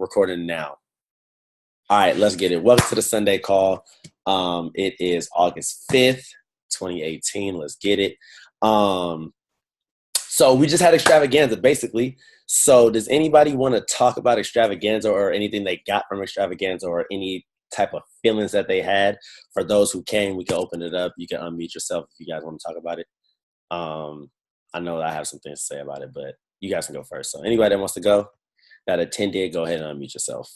recording now. All right, let's get it. Welcome to the Sunday call. It is August 5th, 2018. Let's get it. So we just had extravaganza, basically. So does anybody want to talk about extravaganza or anything they got from extravaganza or any type of feelings that they had? For those who came, we can open it up. You can unmute yourself if you guys want to talk about it. I know I have some things to say about it, but you guys can go first. So anybody that wants to go, that attended, go ahead and unmute yourself.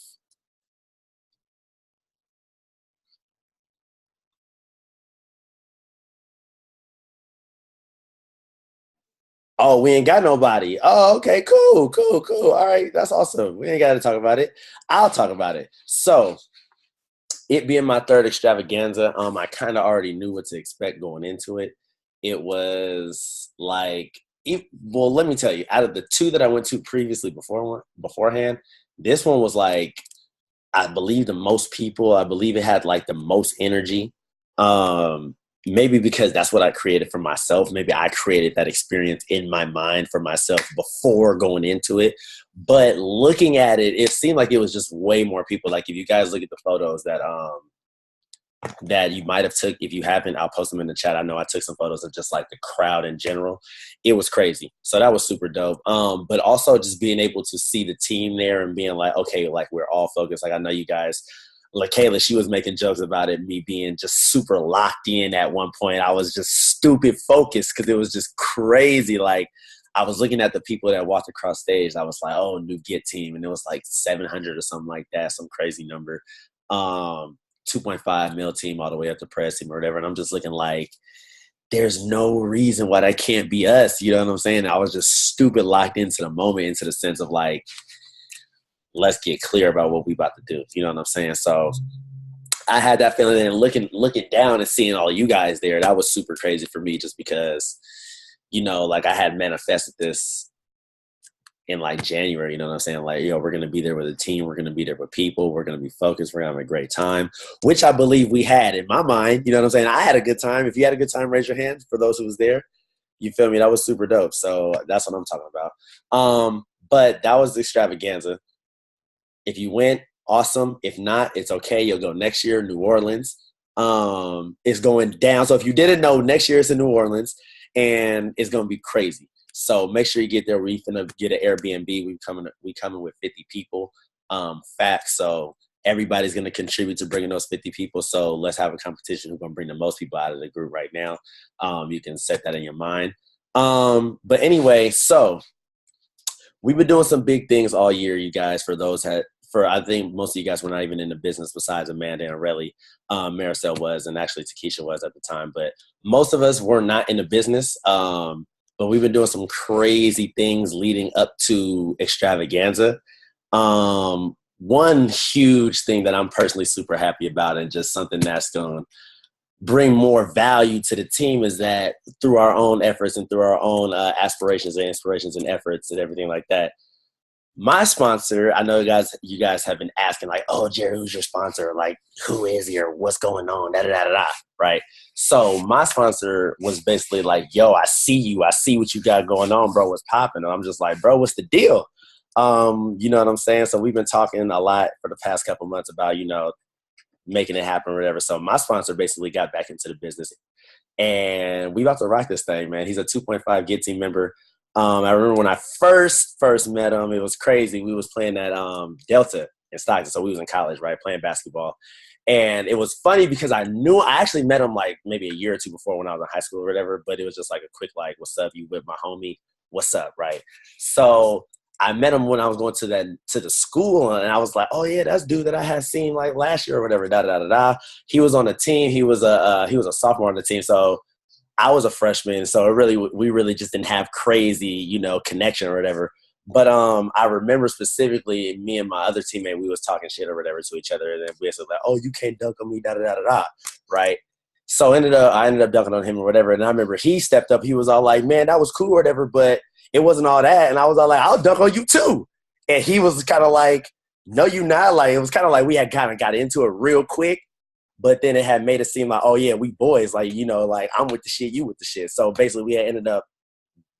Oh, we ain't got nobody. Oh, okay, cool. All right, that's awesome. We ain't got to talk about it. I'll talk about it. So, it being my third extravaganza, I kind of already knew what to expect going into it. It was like, well, let me tell you, out of the two that I went to previously beforehand, this one was like, I believe the most people. I believe it had like the most energy. Maybe because that's what I created for myself. Maybe I created that experience in my mind for myself before going into it. But looking at it, it seemed like it was just way more people. Like if you guys look at the photos that you might have took, if you haven't, I'll post them in the chat. I know I took some photos of just like the crowd in general. It was crazy. So that was super dope. But also just being able to see the team there and being like, okay, like we're all focused. Like I know you guys, like Kayla, she was making jokes about it, me being just super locked in at one point. I was just stupid focused because it was just crazy. Like I was looking at the people that walked across stage. I was like, oh, new Get team. And it was like 700 or something like that, some crazy number. 2.5 mil team all the way up to press team or whatever. And I'm just looking like, there's no reason why that can't be us. You know what I'm saying? I was just stupid locked into the moment, into the sense of like, let's get clear about what we about to do. You know what I'm saying? So I had that feeling, and looking down and seeing all you guys there, that was super crazy for me, just because, you know, like I had manifested this in like January, you know what I'm saying? Like, yo, we're going to be there with a team. We're going to be there with people. We're going to be focused. We're going to have a great time, which I believe we had in my mind. You know what I'm saying? I had a good time. If you had a good time, raise your hand for those who was there. You feel me? That was super dope. So that's what I'm talking about. But that was the extravaganza. If you went, awesome. If not, it's okay. You'll go next year, New Orleans. It's going down. So if you didn't know, next year it's in New Orleans, and it's going to be crazy. So make sure you get there. We're going to get an Airbnb. We coming with 50 people. Facts. So everybody's going to contribute to bringing those 50 people. So let's have a competition who's going to bring the most people out of the group right now. You can set that in your mind. But anyway, so we've been doing some big things all year, you guys. I think most of you guys were not even in the business besides Amanda and Relly. Maricel was, and actually Takesha was at the time. But most of us were not in the business. But we've been doing some crazy things leading up to extravaganza. One huge thing that I'm personally super happy about, and just something that's going to bring more value to the team, is that through our own efforts and through our own aspirations and inspirations and efforts and everything like that, my sponsor, I know you guys have been asking like, oh, Jerry, who's your sponsor? Like, who is he or what's going on? Right? So my sponsor was basically like, yo, I see you. I see what you got going on, bro. What's popping? And I'm just like, bro, what's the deal? You know what I'm saying? So we've been talking a lot for the past couple months about, you know, making it happen or whatever. So my sponsor basically got back into the business, and we about to rock this thing, man. He's a 2.5 Get team member. I remember when I first met him, it was crazy. We was playing at Delta in Stockton. So we was in college, right, playing basketball. And it was funny because I actually met him like maybe a year or two before when I was in high school or whatever, but it was just like a quick like, what's up, you with my homie? What's up, right? So I met him when I was going to the school, and I was like, oh yeah, that's dude that I had seen like last year or whatever. He was on the team. He was a sophomore on the team. So I was a freshman, so we really just didn't have crazy, you know, connection or whatever. But I remember specifically me and my other teammate, we was talking shit or whatever to each other, and then we was like, oh, you can't dunk on me, right? So I ended up dunking on him or whatever, and I remember he stepped up. He was all like, man, that was cool or whatever, but it wasn't all that. And I was all like, I'll dunk on you too. And he was kind of like, no, you not. Like, it was kind of like we had kind of got into it real quick. But then it had made it seem like, oh, yeah, we boys. Like, you know, like I'm with the shit, you with the shit. So basically we had ended up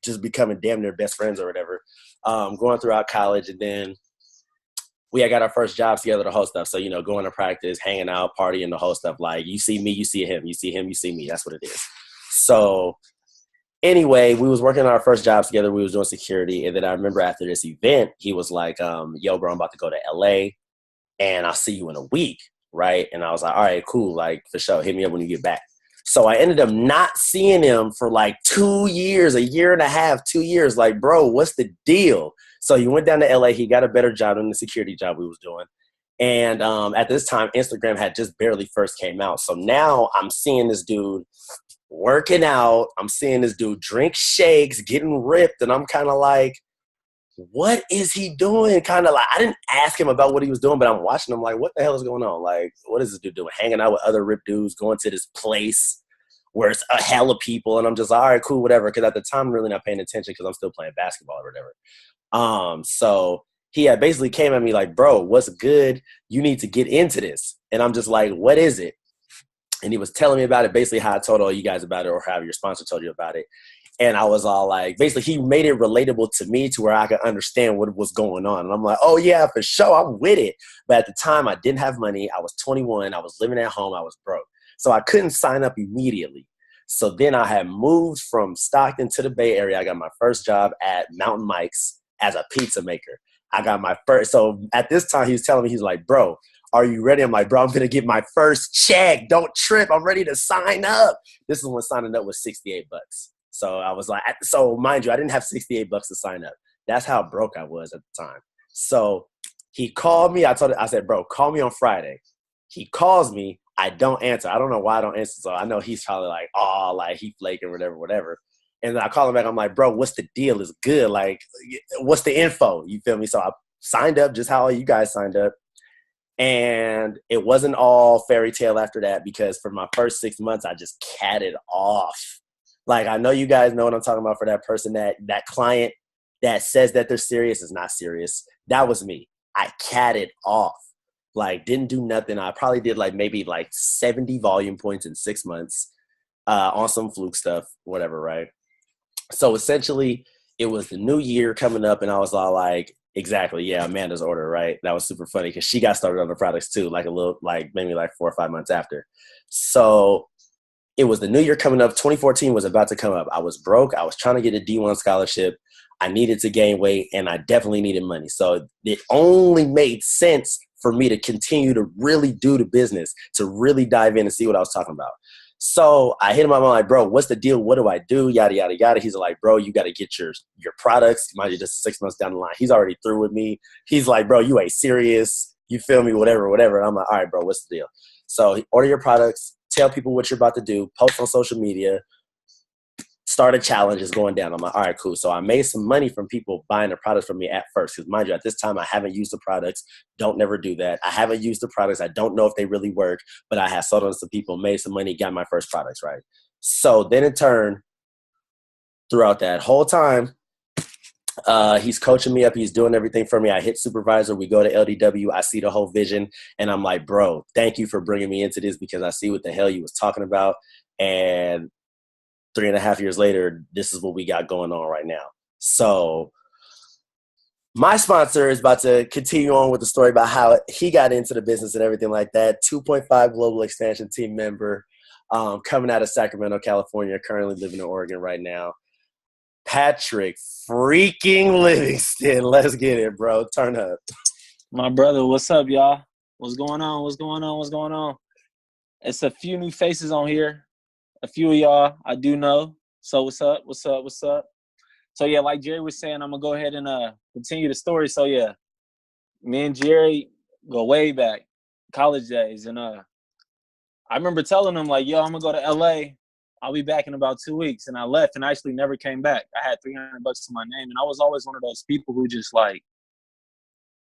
just becoming damn near best friends or whatever, going throughout college. And then we had got our first jobs together, the whole stuff. So, going to practice, hanging out, partying, the whole stuff. Like, you see me, you see him. You see him, you see me. That's what it is. So anyway, we was working on our first jobs together. We was doing security. And then I remember after this event, he was like, yo, bro, I'm about to go to LA and I'll see you in a week. Right. And I was like, all right, cool. Like, for sure. Hit me up when you get back. So I ended up not seeing him for like 2 years, a year and a half, 2 years. Like, bro, what's the deal? So he went down to LA. He got a better job than the security job we was doing. And at this time, Instagram had just barely first came out. So now I'm seeing this dude working out. I'm seeing this dude drink shakes, getting ripped. And I'm kind of like, what is he doing? Kind of like, I didn't ask him about what he was doing, but I'm watching him like, what the hell is going on? Like, what is this dude doing? Hanging out with other ripped dudes, going to this place where it's a hell of people. And I'm just like, all right, cool, whatever. Because at the time, I'm really not paying attention because I'm still playing basketball or whatever. So he had basically came at me like, bro, what's good? You need to get into this. And I'm just like, what is it? And he was telling me about it, basically how I told all you guys about it or how your sponsor told you about it. And I was all like, basically, he made it relatable to me to where I could understand what was going on. And I'm like, oh, yeah, for sure. I'm with it. But at the time, I didn't have money. I was 21. I was living at home. I was broke. So I couldn't sign up immediately. So then I had moved from Stockton to the Bay Area. I got my first job at Mountain Mike's as a pizza maker. I got my first. So at this time, he was telling me, he's like, bro, are you ready? I'm like, bro, I'm going to get my first check. Don't trip. I'm ready to sign up. This is when signing up was $68. So I was like, so mind you, I didn't have $68 to sign up. That's how broke I was at the time. So he called me. I said, bro, call me on Friday. He calls me. I don't answer. I don't know why I don't answer. So I know he's probably like, oh, like he flaking, whatever. And then I call him back. I'm like, bro, what's the deal? It's good. Like, what's the info? You feel me? So I signed up just how you guys signed up. And it wasn't all fairy tale after that because for my first 6 months, I just catted off. Like, I know you guys know what I'm talking about for that person, that client that says that they're serious is not serious. That was me. I catted off. Like, didn't do nothing. I probably did maybe 70 volume points in 6 months on some fluke stuff, whatever, right? So essentially, it was the new year coming up, and I was all like, exactly, yeah, Amanda's order, right? That was super funny because she got started on the products too, maybe 4 or 5 months after. So it was the new year coming up. 2014 was about to come up. I was broke. I was trying to get a D1 scholarship. I needed to gain weight, and I definitely needed money. So it only made sense for me to continue to really do the business, to really dive in and see what I was talking about. So I hit him up. I'm like, bro, what's the deal? What do I do? Yada, yada, yada. He's like, bro, you got to get your products. Mind you, just 6 months down the line. He's already through with me. He's like, bro, you ain't serious. You feel me? Whatever. And I'm like, all right, bro, what's the deal? So order your products. Tell people what you're about to do. Post on social media. Start a challenge. It's going down. I'm like, all right, cool. So I made some money from people buying the products from me at first. Because mind you, at this time, I haven't used the products. Don't never do that. I haven't used the products. I don't know if they really work. But I have sold them to people, made some money, got my first products, right? So then in turn, throughout that whole time, he's coaching me up. He's doing everything for me. I hit supervisor. We go to LDW. I see the whole vision. And I'm like, bro, thank you for bringing me into this because I see what the hell you was talking about. And 3.5 years later, this is what we got going on right now. So my sponsor is about to continue on with the story about how he got into the business and everything like that. 2.5 global expansion team member, coming out of Sacramento, California, currently living in Oregon right now. Patrick freaking Livingston. Let's get it, bro. Turn up. My brother, what's up, y'all? What's going on? It's a few new faces on here. A few of y'all I do know. So what's up? So, yeah, like Jerry was saying, I'm going to go ahead and continue the story. So, yeah, me and Jerry go way back, college days. And I remember telling him, like, yo, I'm going to go to L.A. I'll be back in about 2 weeks. And I left and actually never came back. I had $300 to my name. And I was always one of those people who just,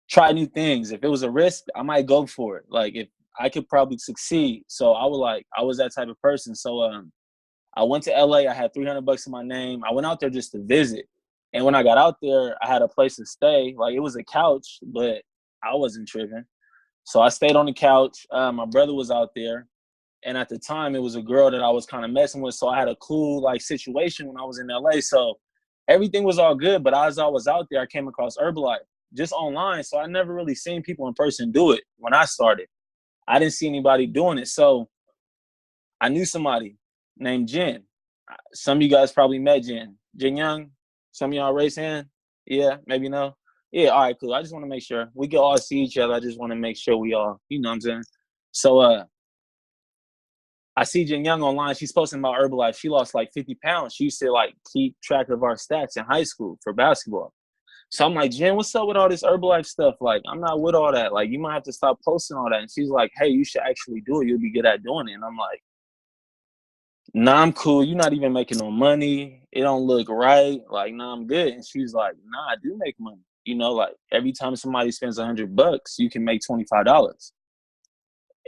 try new things. If it was a risk, I might go for it. If I could probably succeed. So I was that type of person. So I went to LA. I had $300 in my name. I went out there just to visit. And when I got out there, I had a place to stay. It was a couch, but I wasn't tripping. So I stayed on the couch. My brother was out there. And at the time, it was a girl that I was kind of messing with. So I had a cool situation when I was in LA. So everything was all good. But as I was out there, I came across Herbalife. just online. So I never really seen people in person do it when I started. I didn't see anybody doing it. So I knew somebody named Jen. Some of you guys probably met Jen. Jen Young. Some of y'all raise hand. Yeah, maybe no. Yeah, all right, cool. I just want to make sure we can all see each other. I just want to make sure we all, you know what I'm saying? So I see Jen Young online. She's posting about Herbalife. She lost like 50 pounds. She used to like keep track of our stats in high school for basketball. So I'm like, Jen, what's up with all this Herbalife stuff? Like, I'm not with all that. Like, you might have to stop posting all that. And she's like, hey, you should actually do it. You'll be good at doing it. And I'm like, nah, I'm cool. You're not even making no money. It don't look right. Like, nah, I'm good. And she's like, nah, I do make money. You know, like every time somebody spends $100, you can make $25.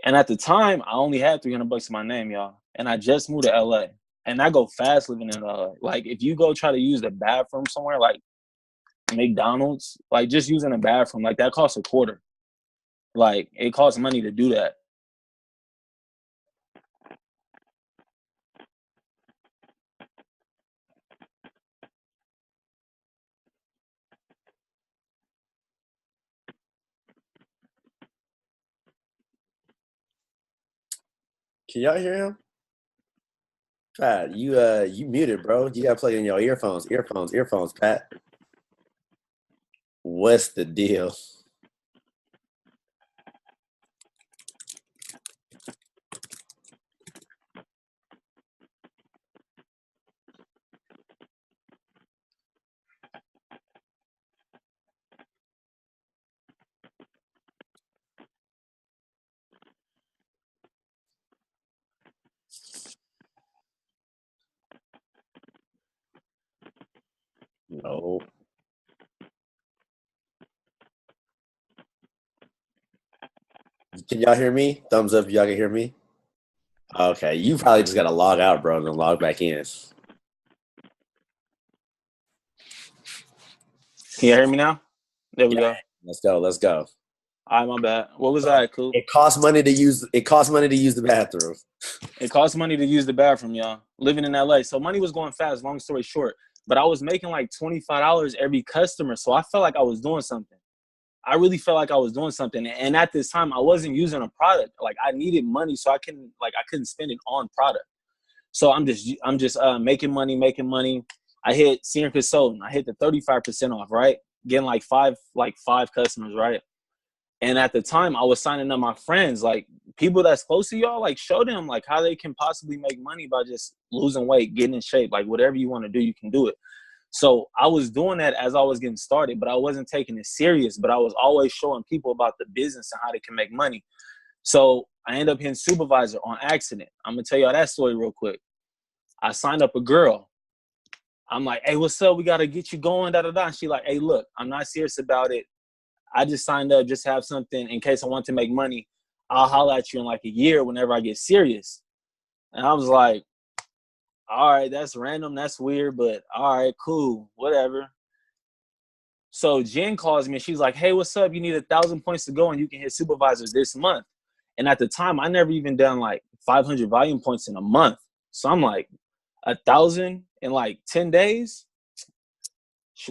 And at the time, I only had $300 in my name, y'all. And I just moved to LA. And I go fast living in LA. Like, if you go try to use the bathroom somewhere, like McDonald's, like just using a bathroom, like that costs $0.25. Like, it costs money to do that. Can y'all hear him? Pat, you muted, bro. You gotta plug in your earphones, Pat. What's the deal? No. Can y'all hear me? Thumbs up if y'all can hear me. Okay, you probably just gotta log out, bro, and then log back in. Can you hear me now? There we go. Let's go. All right, my bad. What was that, cool? It costs money to use the bathroom. It costs money to use the bathroom, y'all. Living in LA. So money was going fast, long story short. But I was making like $25 every customer. So I felt like I was doing something. I really felt like I was doing something. And at this time, I wasn't using a product. Like, I needed money, so I couldn't spend it on product. So I'm just making money. I hit senior consultant. I hit the 35% off, right? Getting like five customers, right? And at the time, I was signing up my friends, like people that's close to y'all, like show them like how they can possibly make money by just losing weight, getting in shape, like whatever you want to do, you can do it. So I was doing that as I was getting started, but I wasn't taking it serious, but I was always showing people about the business and how they can make money. So I ended up hitting supervisor on accident. I'm going to tell y'all that story real quick. I signed up a girl. I'm like, hey, what's up? We got to get you going, da-da-da. And she like, hey, look, I'm not serious about it. I just signed up just to have something in case I want to make money. I'll holler at you in like a year whenever I get serious. And I was like, all right, that's random. That's weird, but all right, cool, whatever. So Jen calls me and she's like, hey, what's up? You need 1,000 points to go and you can hit supervisors this month. And at the time, I never even done like 500 volume points in a month. So I'm like, 1,000 in like 10 days?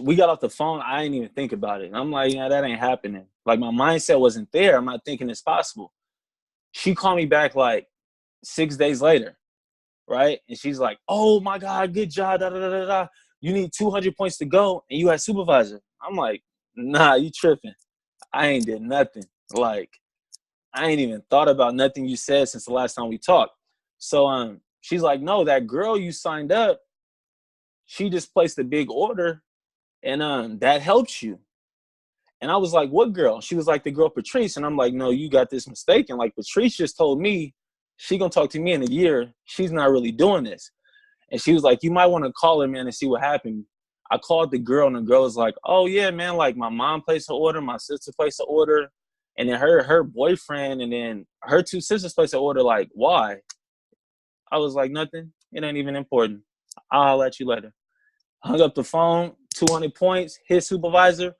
We got off the phone. I didn't even think about it. And I'm like, yeah, that ain't happening. Like, my mindset wasn't there. I'm not thinking it's possible. She called me back like 6 days later, right? And she's like, oh, my God, good job, da-da-da-da-da. You need 200 points to go, and you had supervisor. I'm like, nah, you tripping. I ain't did nothing. Like, I ain't even thought about nothing you said since the last time we talked. So she's like, no, that girl you signed up, she just placed a big order, and that helps you. And I was like, what girl? She was like, the girl Patrice. And I'm like, no, you got this mistaken. Like, Patrice just told me she gonna talk to me in a year. She's not really doing this. And she was like, you might want to call her, man, and see what happened. I called the girl, and the girl was like, oh, yeah, man, like my mom placed an order, my sister placed an order, and then her boyfriend and then her two sisters placed an order. Like, why? I was like, nothing. It ain't even important. I'll let you later. Hung up the phone, 200 points, hit supervisor.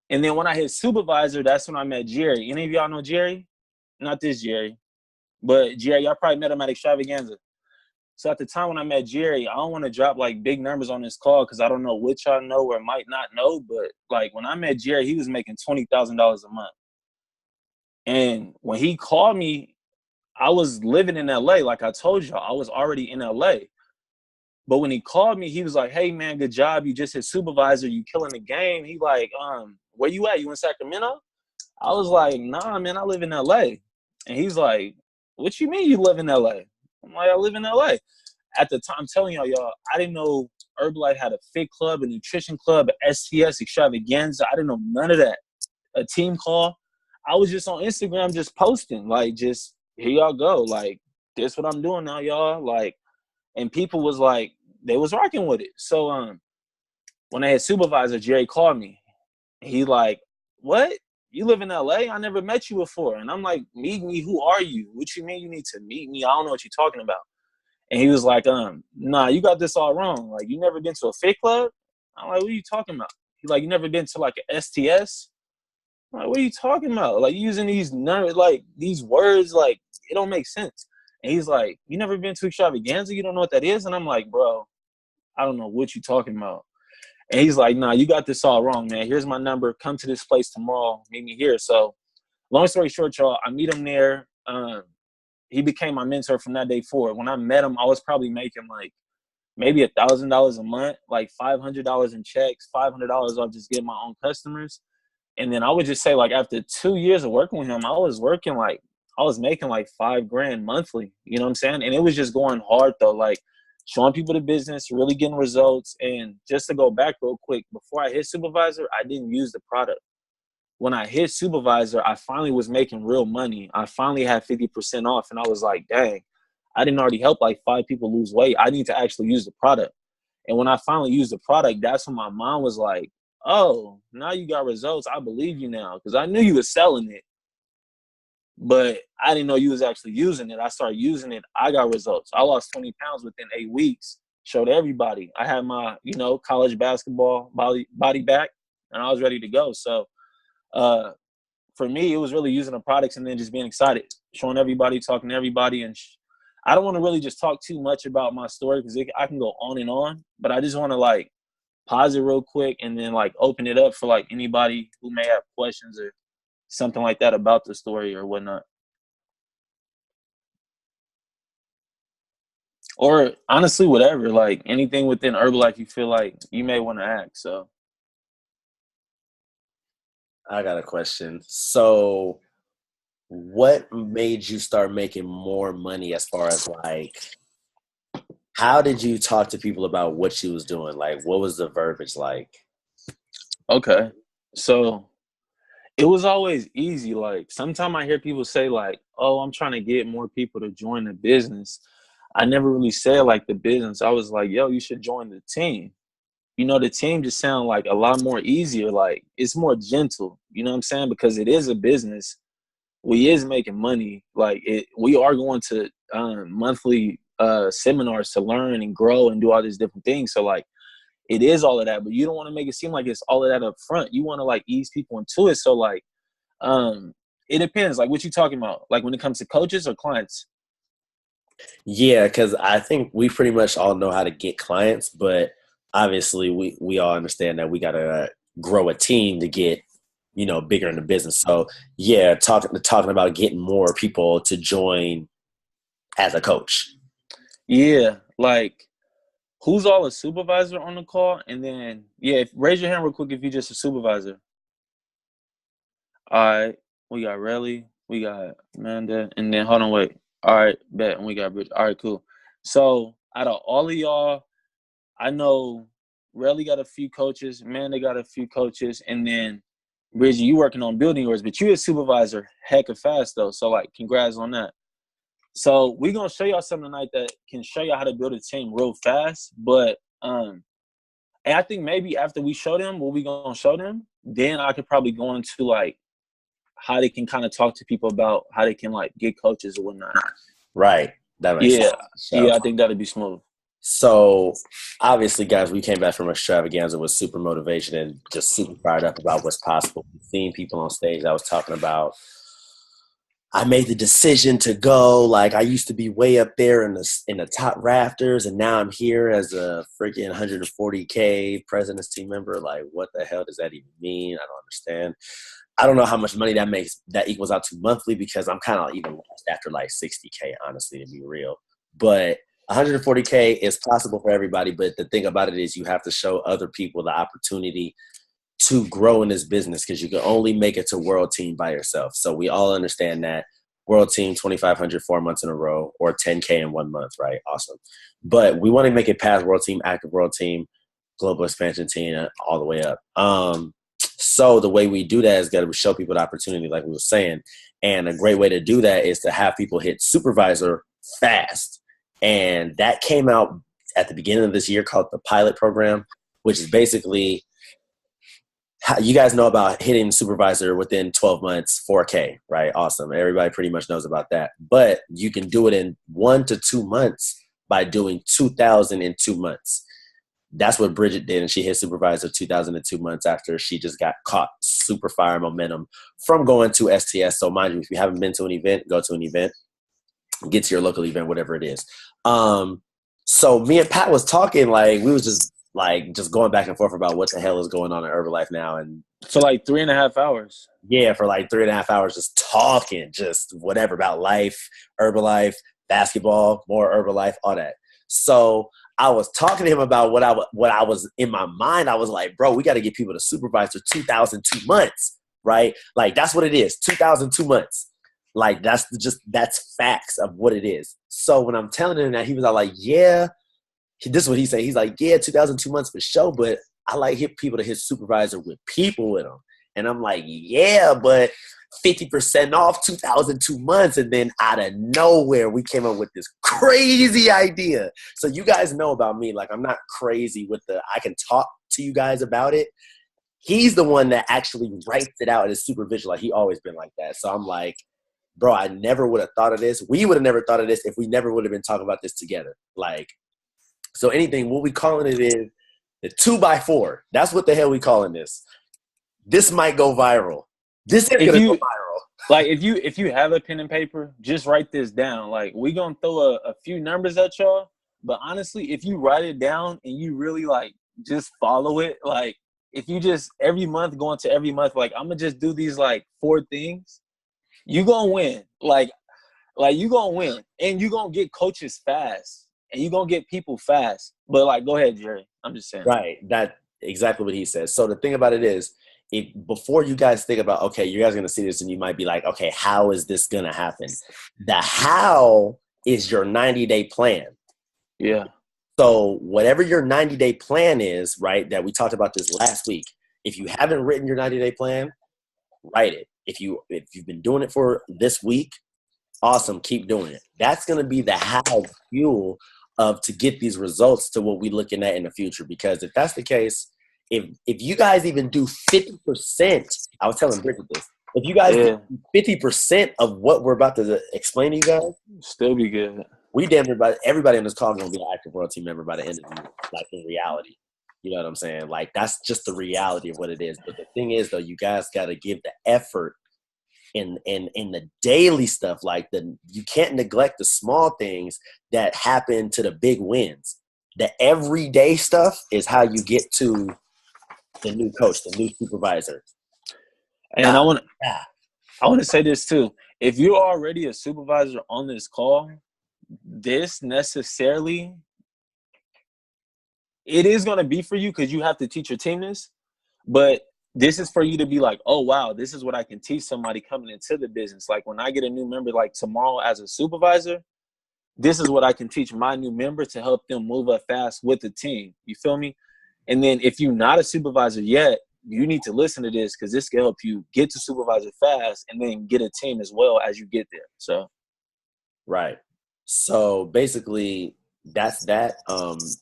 And then when I hit supervisor, that's when I met Jerry. Any of y'all know Jerry? Not this Jerry, but Jerry, y'all probably met him at Extravaganza. So at the time when I met Jerry, I don't want to drop like big numbers on this call because I don't know what y'all know or might not know. But like when I met Jerry, he was making $20,000 a month. And when he called me, I was living in LA. Like I told y'all, I was already in LA. But when he called me, he was like, "Hey man, good job. You just hit supervisor. You killing the game." He like, where you at? You in Sacramento? I was like, "Nah, man, I live in LA." And he's like, "What you mean you live in LA?" I'm like, "I live in LA." At the time, I'm telling y'all, I didn't know Herbalife had a fit club, a nutrition club, a STS extravaganza. I didn't know none of that. A team call. I was just on Instagram just posting, like, just, here y'all go. Like, this what I'm doing now, y'all. Like, and people was like, they was rocking with it. So when I had supervisor, Jerry called me. He like, "What? You live in LA? I never met you before." And I'm like, "Meet me? Who are you? What you mean you need to meet me? I don't know what you're talking about." And he was like, "Nah, you got this all wrong. Like, you never been to a fit club?" I'm like, "What are you talking about?" He's like, "You never been to like an STS?" I'm like, "What are you talking about? Like, using these like these words, like, it don't make sense." And he's like, "You never been to extravaganza? You don't know what that is?" And I'm like, "Bro, I don't know what you're talking about." And he's like, "Nah, you got this all wrong, man. Here's my number. Come to this place tomorrow. Meet me here." So long story short, y'all, I meet him there. He became my mentor from that day forward. When I met him, I was probably making like maybe $1,000 a month, like $500 in checks, $500 I'll just get my own customers. And then I would just say, like, after 2 years of working with him, I was making like $5,000 monthly. You know what I'm saying? And it was just going hard though, like showing people the business, really getting results. And just to go back real quick, before I hit supervisor, I didn't use the product. When I hit supervisor, I finally was making real money. I finally had 50% off, and I was like, dang, I didn't already help like 5 people lose weight. I need to actually use the product. And when I finally used the product, that's when my mom was like, "Oh, now you got results. I believe you now." Because I knew you was selling it, but I didn't know you was actually using it. I started using it. I got results. I lost 20 pounds within 8 weeks. Showed everybody. I had my, college basketball body back, and I was ready to go. So for me, it was really using the products and then just being excited, showing everybody, talking to everybody. And I don't want to really just talk too much about my story because I can go on and on, but I just want to like pause it real quick and then like open it up for like anybody who may have questions or something like that about the story or whatnot. Or honestly, whatever, like anything within Herbalife you feel like you may want to ask. So I got a question. So what made you start making more money as far as like, how did you talk to people about what you was doing? Like, what was the verbiage like? okay. So it was always easy. Like sometimes I hear people say like, "Oh, I'm trying to get more people to join the business." I never really said like the business. I was like, "Yo, you should join the team." The team just sound like a lot more easier. Like it's more gentle. You know what I'm saying? Because it is a business. We is making money. Like we are going to monthly seminars to learn and grow and do all these different things. So like it is all of that, but you don't want to make it seem like it's all of that up front. You want to like ease people into it. So like it depends. Like what you talking about? Like when it comes to coaches or clients? Yeah, because I think we pretty much all know how to get clients, but obviously we all understand that we got to grow a team to get, bigger in the business. So yeah, talking about getting more people to join as a coach. Yeah, like who's all a supervisor on the call? And then raise your hand real quick if you're just a supervisor. All right, we got Relly, we got Amanda, and then hold on, wait. All right, bet, and we got Bridge. All right, cool. So out of all of y'all, I know Relly got a few coaches, Amanda got a few coaches, and then Bridget, you working on building yours, but you a supervisor heck of fast though. So like, congrats on that. So we're gonna show y'all something tonight that can show y'all how to build a team real fast. But and I think maybe after we show them what we gonna show them, then I could probably go into like how they can kind of talk to people about how they can like get coaches or whatnot. Right. That makes sense. Yeah, I think that'd be smooth. So obviously, guys, we came back from extravaganza with super motivation and just super fired up about what's possible. Seeing people on stage, I was talking about I made the decision to go. Like, I used to be way up there in the top rafters, and now I'm here as a freaking 140K president's team member. Like, what the hell does that even mean? I don't understand. I don't know how much money that equals out to monthly, because I'm kind of even lost after like 60K, honestly, to be real. But 140K is possible for everybody. But the thing about it is you have to show other people the opportunity to grow in this business, because you can only make it to world team by yourself. So we all understand that. World team, 2,500 4 months in a row, or 10K in 1 month, right? Awesome. But we want to make it past world team, active world team, global expansion team, all the way up. So the way we do that is got to show people the opportunity, like we were saying. And a great way to do that is to have people hit supervisor fast. And that came out at the beginning of this year, called the pilot program, which is basically, you guys know about hitting supervisor within 12 months, 4K, right? Awesome. Everybody pretty much knows about that. But you can do it in 1 to 2 months by doing 2,000 in 2 months. That's what Bridget did, and she hit supervisor 2,000 in 2 months after she just got caught super fire momentum from going to STS. So mind you, if you haven't been to an event, go to an event. Get to your local event, whatever it is. So me and Pat was talking, like, we was just going back and forth about what the hell is going on in Herbalife now. And for like 3.5 hours. Yeah, for like 3.5 hours, just talking, just whatever about life, Herbalife, basketball, more Herbalife, all that. So I was talking to him about what I was in my mind. I was like, bro, we got to get people to supervisor 2,000 2 months, right? Like, that's what it is, 2,000 2 months. Like, that's facts of what it is. So when I'm telling him that, he was all like, yeah. This is what he said. He's like, yeah, 2,000 2 months for sure, but I like people to hit supervisor with people with them. And I'm like, yeah, but 50% off 2,000 2 months. And then out of nowhere, we came up with this crazy idea. So you guys know about me. Like, I'm not crazy with I can talk to you guys about it. He's the one that actually writes it out as supervision. Like, he always been like that. So I'm like, bro, I never would have thought of this. We would have never thought of this if we never would have been talking about this together. Like, so anything, what we calling it is the 2x4. That's what the hell we calling this. This might go viral. This is gonna go viral. Like, if you have a pen and paper, just write this down. Like, we gonna throw a few numbers at y'all, but honestly, if you write it down and you really like just follow it, like if you just every month go into every month, like I'm gonna just do these like 4 things, you gonna win. Like you gonna win, and you gonna get coaches fast. And you're going to get people fast. But, like, go ahead, Jerry. I'm just saying. Right. That's exactly what he says. So the thing about it is, before you guys think about, okay, you guys are going to see this and you might be like, okay, how is this going to happen? The how is your 90-day plan. Yeah. So whatever your 90-day plan is, right, that we talked about this last week, if you haven't written your 90-day plan, write it. If you've been doing it for this week, awesome, keep doing it. That's going to be the how fuel to get these results to what we're looking at in the future. Because if that's the case, if you guys even do 50%, I was telling Bridget this, if you guys do 50% of what we're about to explain to you guys, still be good. We damn everybody on this call is going to be an active world team member by the end of the year, like in reality. You know what I'm saying? Like, that's just the reality of what it is. But the thing is, though, you guys got to give the effort in the daily stuff. Like, you can't neglect the small things that happen to the big wins. The everyday stuff is how you get to the new coach, the new supervisor. And I want to say this too. If you're already a supervisor on this call, this necessarily, it is going to be for you because you have to teach your team this, but this is for you to be like, oh, wow, this is what I can teach somebody coming into the business. Like, when I get a new member, like tomorrow as a supervisor, this is what I can teach my new member to help them move up fast with the team. You feel me? And then if you're not a supervisor yet, you need to listen to this because this can help you get to supervisor fast and then get a team as well as you get there. So, right. So basically, that's that.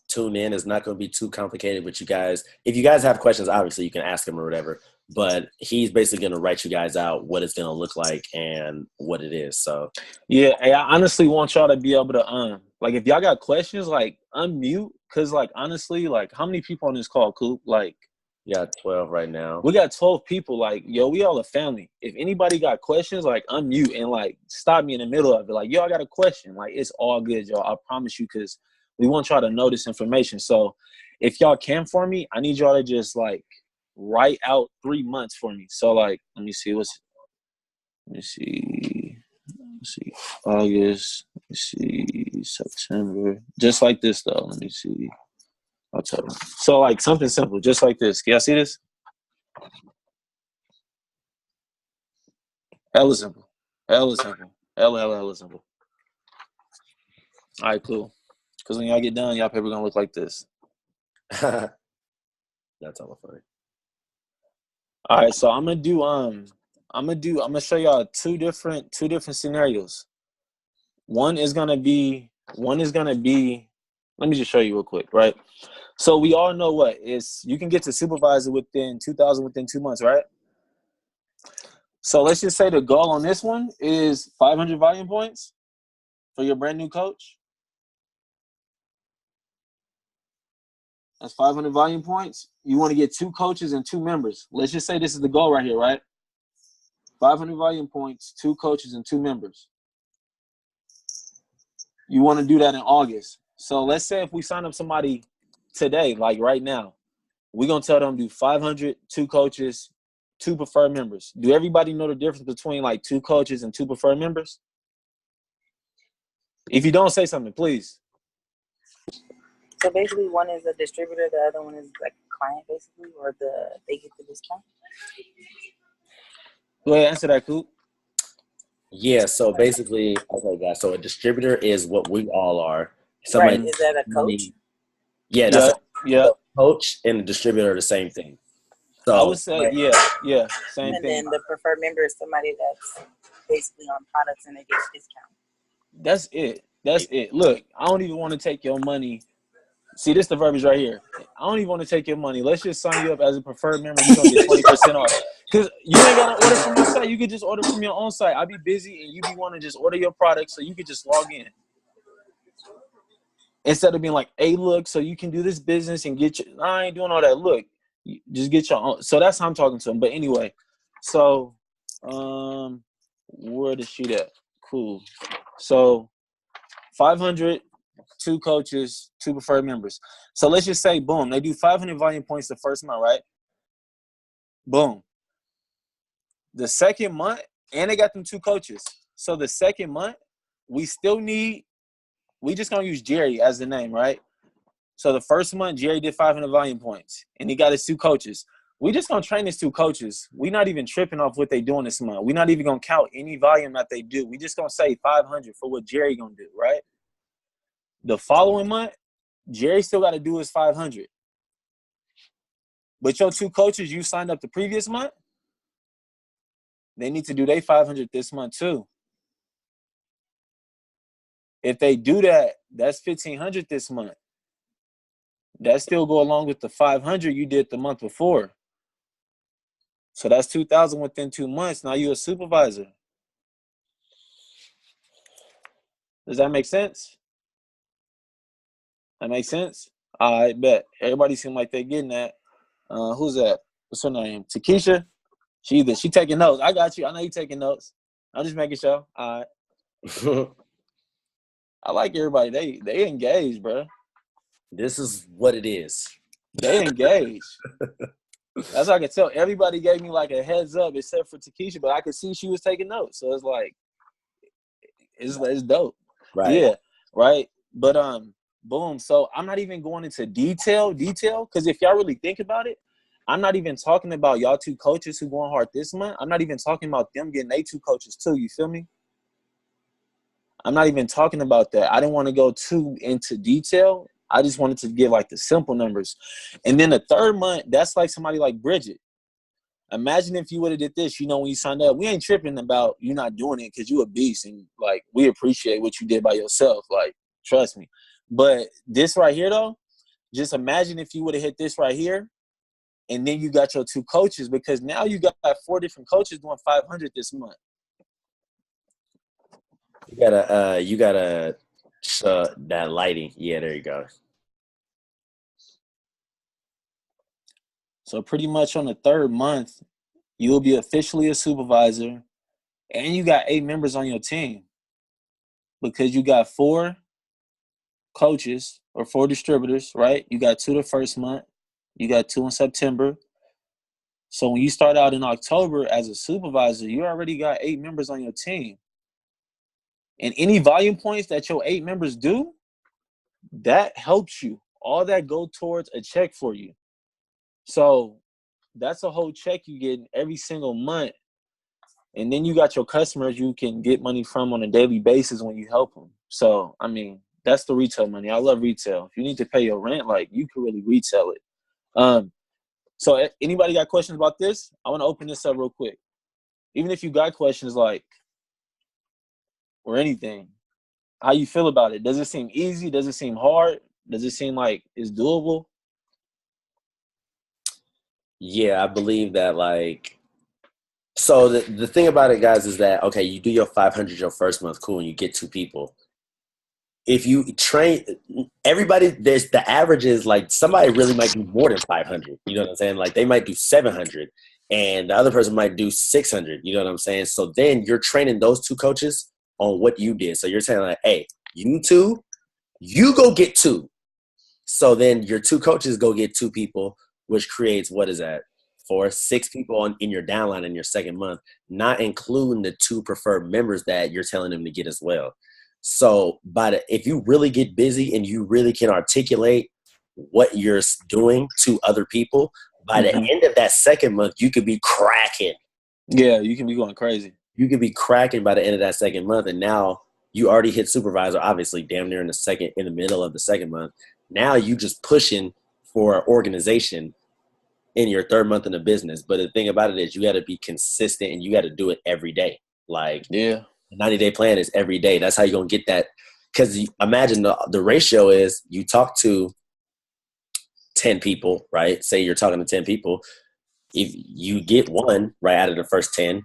Tune in. It's not going to be too complicated with you guys. If you guys have questions, obviously you can ask him or whatever. But he's basically going to write you guys out what it's going to look like and what it is. So yeah, hey, I honestly want y'all to be able to like, if y'all got questions, like unmute, because like honestly, like how many people on this call, Coop? Like Yeah, 12 right now. We got 12 people. Like, yo, we all a family. If anybody got questions, like, unmute and, like, stop me in the middle of it. Like, yo, I got a question. Like, it's all good, y'all. I promise you, because we want y'all to know this information. So if y'all can for me, I need y'all to just, like, write out 3 months for me. So, like, let me see. Let's see. August. Let's see. September. Just like this, though. Let me see. I'll tell you. So, like, something simple. Just like this. Can y'all see this? Hella simple. Hella simple. Hella simple. All right, cool. Because when y'all get done, y'all paper gonna look like this. That's all funny. All right, so I'm gonna show y'all two different scenarios. One is gonna be. Let me just show you real quick, right? So we all know what is. You can get to supervisor within 2,000 within 2 months, right? So let's just say the goal on this one is 500 volume points for your brand new coach. That's 500 volume points. You want to get 2 coaches and 2 members. Let's just say this is the goal right here, right? 500 volume points, 2 coaches and 2 members. You want to do that in August. So let's say if we sign up somebody today, like right now, we're going to tell them do 500, 2 coaches, 2 preferred members. Do everybody know the difference between like 2 coaches and 2 preferred members? If you don't, say something, please. So basically, one is a distributor, the other one is like a client, basically, or they get the discount. Go ahead, answer that, Coop. Yeah, so basically, okay, guys. So a distributor is what we all are. Right? Is that a coach? Yeah, that's a coach and a distributor are the same thing. So I would say, yeah, same and thing. And then the preferred member is somebody that's basically on products and they get a discount. That's it. That's it. Look, I don't even want to take your money. See, this is the verbiage right here. I don't even want to take your money. Let's just sign you up as a preferred member. You're going to get 20% off. Because you ain't got to order from my site. You could just order from your own site. I'll be busy and you be wanting to just order your product so you could just log in. Instead of being like, hey, look, so you can do this business and get your – I ain't doing all that. Look, you just get your own. So that's how I'm talking to him. But anyway, so where the sheet at? Cool. So 500 – 2 coaches, 2 preferred members. So let's just say, boom, they do 500 volume points the first month, right? Boom. The second month, and they got them 2 coaches. So the second month, we just going to use Jerry as the name, right? So the first month, Jerry did 500 volume points, and he got his 2 coaches. We just going to train his 2 coaches. We're not even tripping off what they doing this month. We're not even going to count any volume that they do. We just going to say 500 for what Jerry going to do, right? The following month, Jerry still got to do his 500. But your 2 coaches you signed up the previous month, they need to do their 500 this month too. If they do that, that's 1,500 this month. That still go along with the 500 you did the month before. So that's 2,000 within 2 months. Now you're a supervisor. Does that make sense? That makes sense? I bet. Everybody seem like they're getting that. Who's that? What's her name? Takesha? She taking notes. I got you. I know you taking notes. I'm just making sure. All right. I like everybody. They engaged, bro. This is what it is. They engaged. That's how I can tell. Everybody gave me like a heads up except for Takesha, but I could see she was taking notes. So it's like, it's dope. Right. Yeah. Right. But boom. So I'm not even going into detail, because if y'all really think about it, I'm not even talking about y'all 2 coaches who going hard this month. I'm not even talking about them getting they 2 coaches too. You feel me? I'm not even talking about that. I didn't want to go too into detail. I just wanted to give like the simple numbers. And then the third month, that's like somebody like Bridget. Imagine if you would have did this, when you signed up. We ain't tripping about you not doing it because you a beast and like we appreciate what you did by yourself. Like, trust me. But this right here though, just imagine if you would have hit this right here and then you got your 2 coaches, because now you got 4 different coaches doing 500 this month. You gotta that lighting. Yeah, there you go. So pretty much on the third month, you will be officially a supervisor, and you got 8 members on your team because you got 4 coaches or 4 distributors, right? You got 2 the first month, you got 2 in September. So when you start out in October as a supervisor, you already got 8 members on your team. And any volume points that your 8 members do, that helps you. All that go towards a check for you. So that's a whole check you get every single month. And then you got your customers you can get money from on a daily basis when you help them. So, I mean, that's the retail money. I love retail. If you need to pay your rent, like, you can really retail it. So anybody got questions about this? I want to open this up real quick. Even if you got questions, like, or anything, how you feel about it? Does it seem easy? Does it seem hard? Does it seem like it's doable? Yeah, I believe that, like, so the thing about it, guys, is that, okay, you do your 500 your first month, cool, and you get 2 people. If you train everybody, there's the average is like somebody really might do more than 500. You know what I'm saying? Like they might do 700 and the other person might do 600. You know what I'm saying? So then you're training those 2 coaches on what you did. So you're saying like, hey, you 2, you go get 2. So then your 2 coaches go get 2 people, which creates, what is that? 4, 6 people in your downline in your second month, not including the 2 preferred members that you're telling them to get as well. So if you really get busy and you really can articulate what you're doing to other people, by the end of that second month, you could be cracking. Yeah, you can be going crazy. You could be cracking by the end of that second month. And now you already hit supervisor, obviously damn near in the middle of the second month. Now you just pushing for organization in your third month in the business. But the thing about it is you got to be consistent and you got to do it every day. Like, yeah. The 90-day plan is every day. That's how you're going to get that. Because imagine the ratio is you talk to 10 people, right? Say you're talking to 10 people. If you get 1 right out of the first 10,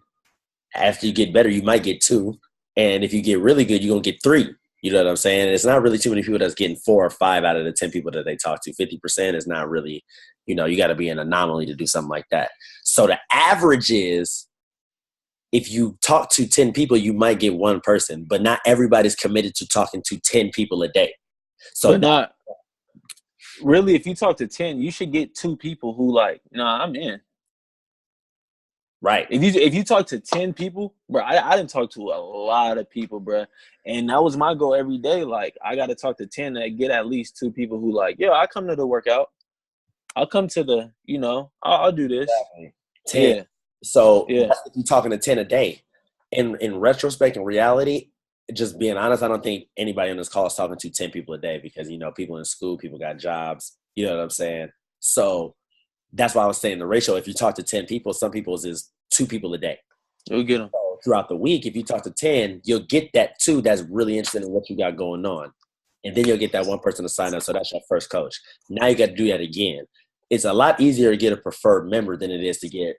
after you get better, you might get 2. And if you get really good, you're going to get 3. You know what I'm saying? And it's not really too many people that's getting 4 or 5 out of the 10 people that they talk to. 50% is not really, you got to be an anomaly to do something like that. So the average is, if you talk to 10 people, you might get 1 person, but not everybody's committed to talking to 10 people a day. So not really, if you talk to 10, you should get 2 people who like, nah, I'm in. Right. If you talk to 10 people, bro, I didn't talk to a lot of people, bro. And that was my goal every day. Like, I got to talk to 10 to get at least 2 people who like, yo, I come to the workout. I'll come to the, I'll do this. Exactly. 10. Yeah. So yeah, that's if you're talking to 10 a day. In retrospect, in reality, just being honest, I don't think anybody on this call is talking to 10 people a day because, people in school, people got jobs. You know what I'm saying? So that's why I was saying the ratio. If you talk to 10 people, some people's is 2 people a day. You'll get them. So throughout the week, if you talk to 10, you'll get that 2 that's really interested in what you got going on. And then you'll get that 1 person to sign up. So that's your first coach. Now you got to do that again. It's a lot easier to get a preferred member than it is to get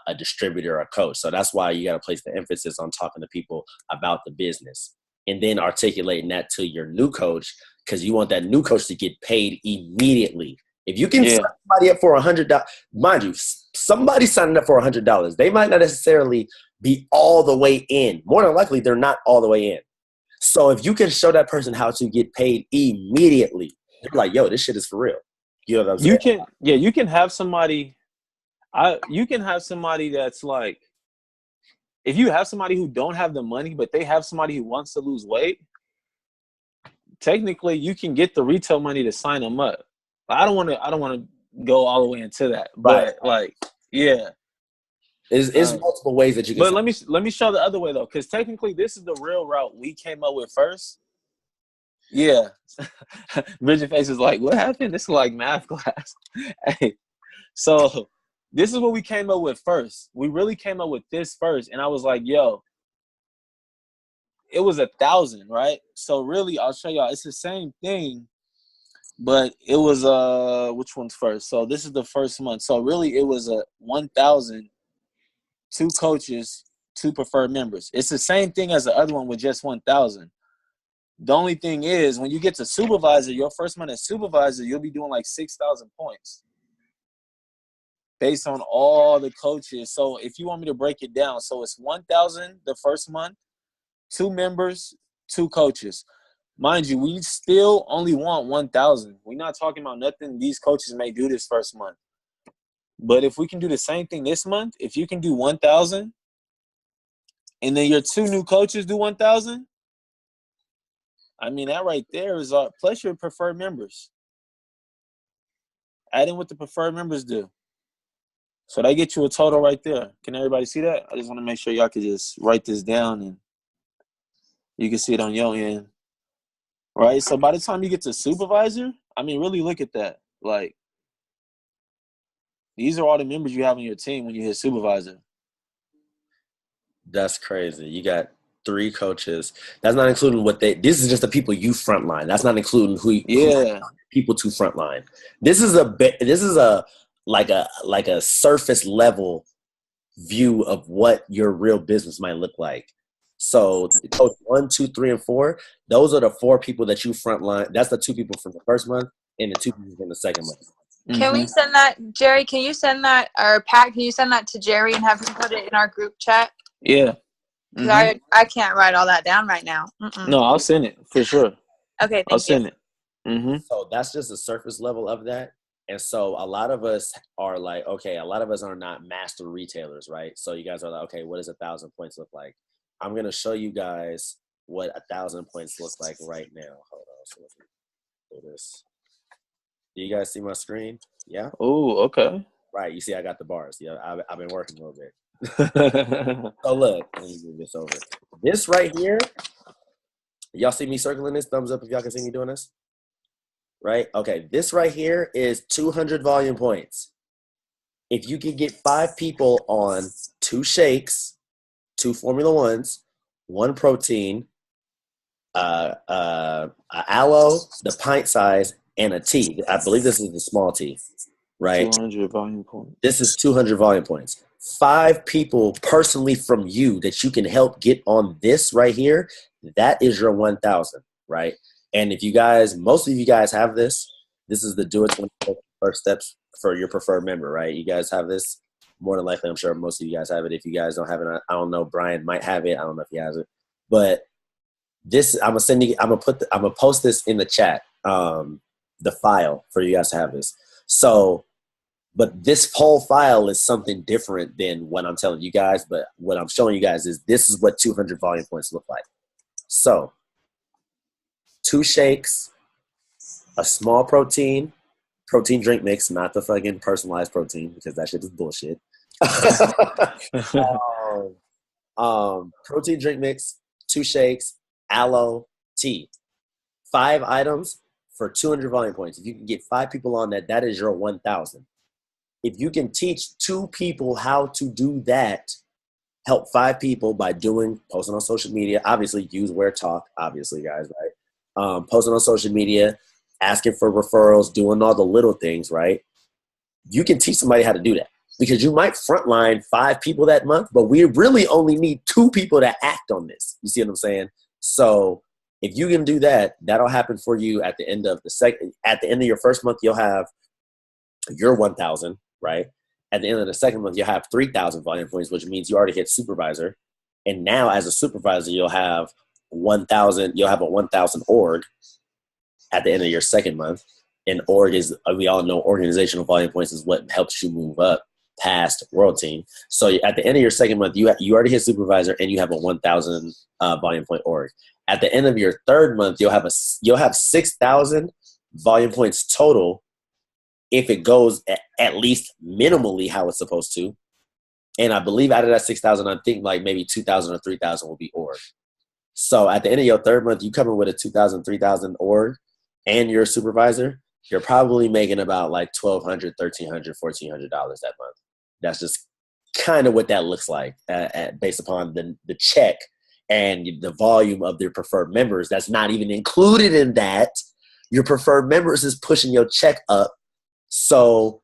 a distributor or a coach. So that's why you got to place the emphasis on talking to people about the business and then articulating that to your new coach, because you want that new coach to get paid immediately. If you can sign somebody up for $100, mind you, somebody signing up for $100, they might not necessarily be all the way in. More than likely, they're not all the way in. So if you can show that person how to get paid immediately, they're like, yo, this shit is for real. You know what I'm saying? You can have somebody. You can have somebody that's like, if you have somebody who don't have the money, but they have somebody who wants to lose weight, technically you can get the retail money to sign them up. I don't want to go all the way into that, but There's multiple ways that you can. But let me show the other way though, because technically this is the real route we came up with first. Yeah, Bridget face is like, what happened? This is like math class. Hey, so this is what we came up with first. We really came up with this first, and I was like, yo, it was 1,000, right? So really, I'll show y'all. It's the same thing, but it was which one's first? So this is the first month. So really, it was 1,000, 2 coaches, 2 preferred members. It's the same thing as the other one with just 1,000. The only thing is, when you get to supervisor, your first month as supervisor, you'll be doing like 6,000 points. based on all the coaches. So if you want me to break it down, so it's 1,000 the first month, 2 members, 2 coaches. Mind you, we still only want 1,000. We're not talking about nothing these coaches may do this first month. But if we can do the same thing this month, if you can do 1,000, and then your 2 new coaches do 1,000, I mean, that right there is plus your preferred members. Add in what the preferred members do. So that gets you a total right there. Can everybody see that? I just want to make sure y'all can just write this down and you can see it on your end. Right? So by the time you get to supervisor, I mean, really look at that. Like, these are all the members you have on your team when you hit supervisor. That's crazy. You got 3 coaches. That's not including this is just the people you frontline. That's not including who people to frontline. This is a surface level view of what your real business might look like. So coach 1, 2, 3, and 4, those are the 4 people that you frontline. That's the 2 people from the first month and the 2 people from the second month. Can we send that, Jerry? Can you send that, or Pat? Can you send that to Jerry and have him put it in our group chat? Yeah. I can't write all that down right now. No, I'll send it for sure. Okay, I'll send it. So that's just the surface level of that. And so a lot of us are like, okay, a lot of us are not master retailers, right? So you guys are like, okay, what does 1,000 points look like? I'm going to show you guys what 1,000 points look like right now. Hold on. So let me do this. Do you guys see my screen? Yeah? Oh, okay. Right. You see I got the bars. Yeah, I've been working a little bit. So look, let me move this over. This right here, y'all see me circling this? Thumbs up if y'all can see me doing this. Right? Okay, this right here is 200 volume points. If you can get 5 people on 2 shakes, 2 Formula Ones, 1 protein, aloe, the pint size, and a tea. I believe this is the small tea, right? 200 volume points. This is 200 volume points. 5 people personally from you that you can help get on this right here, that is your 1,000, right? And if you guys, most of you guys have this. This is the do it 24 first steps for your preferred member, right? You guys have this. More than likely, I'm sure most of you guys have it. If you guys don't have it, I don't know. Brian might have it. I don't know if he has it. But this, I'm gonna post this in the chat. The file for you guys to have this. So, but this whole file is something different than what I'm telling you guys. But what I'm showing you guys is this is what 200 volume points look like. So, 2 shakes, a small protein drink mix, not the fucking personalized protein because that shit is bullshit. Protein drink mix, 2 shakes, aloe, tea. 5 items for 200 volume points. If you can get 5 people on that, that is your 1,000. If you can teach 2 people how to do that, help 5 people by posting on social media. Obviously, use Where Talk, obviously, guys, right? Posting on social media, asking for referrals, doing all the little things, right? You can teach somebody how to do that because you might frontline 5 people that month, but we really only need 2 people to act on this. You see what I'm saying? So if you can do that, that'll happen for you at the end of your first month, you'll have your 1,000, right? At the end of the second month, you'll have 3,000 volume points, which means you already hit supervisor. And now as a supervisor, you'll have 1,000, you'll have a 1,000 org at the end of your second month. And org is, we all know organizational volume points is what helps you move up past world team. So at the end of your second month, you already hit supervisor and you have a 1,000 volume point org. At the end of your third month, you'll have 6,000 volume points total if it goes at least minimally how it's supposed to. And I believe out of that 6,000, I think like maybe 2,000 or 3,000 will be org. So at the end of your third month, you come in with a 2,000, 3,000 org and you're a supervisor, you're probably making about like $1,200, $1,300, $1,400 that month. That's just kind of what that looks like based upon the check and the volume of their preferred members. That's not even included in that. Your preferred members is pushing your check up. So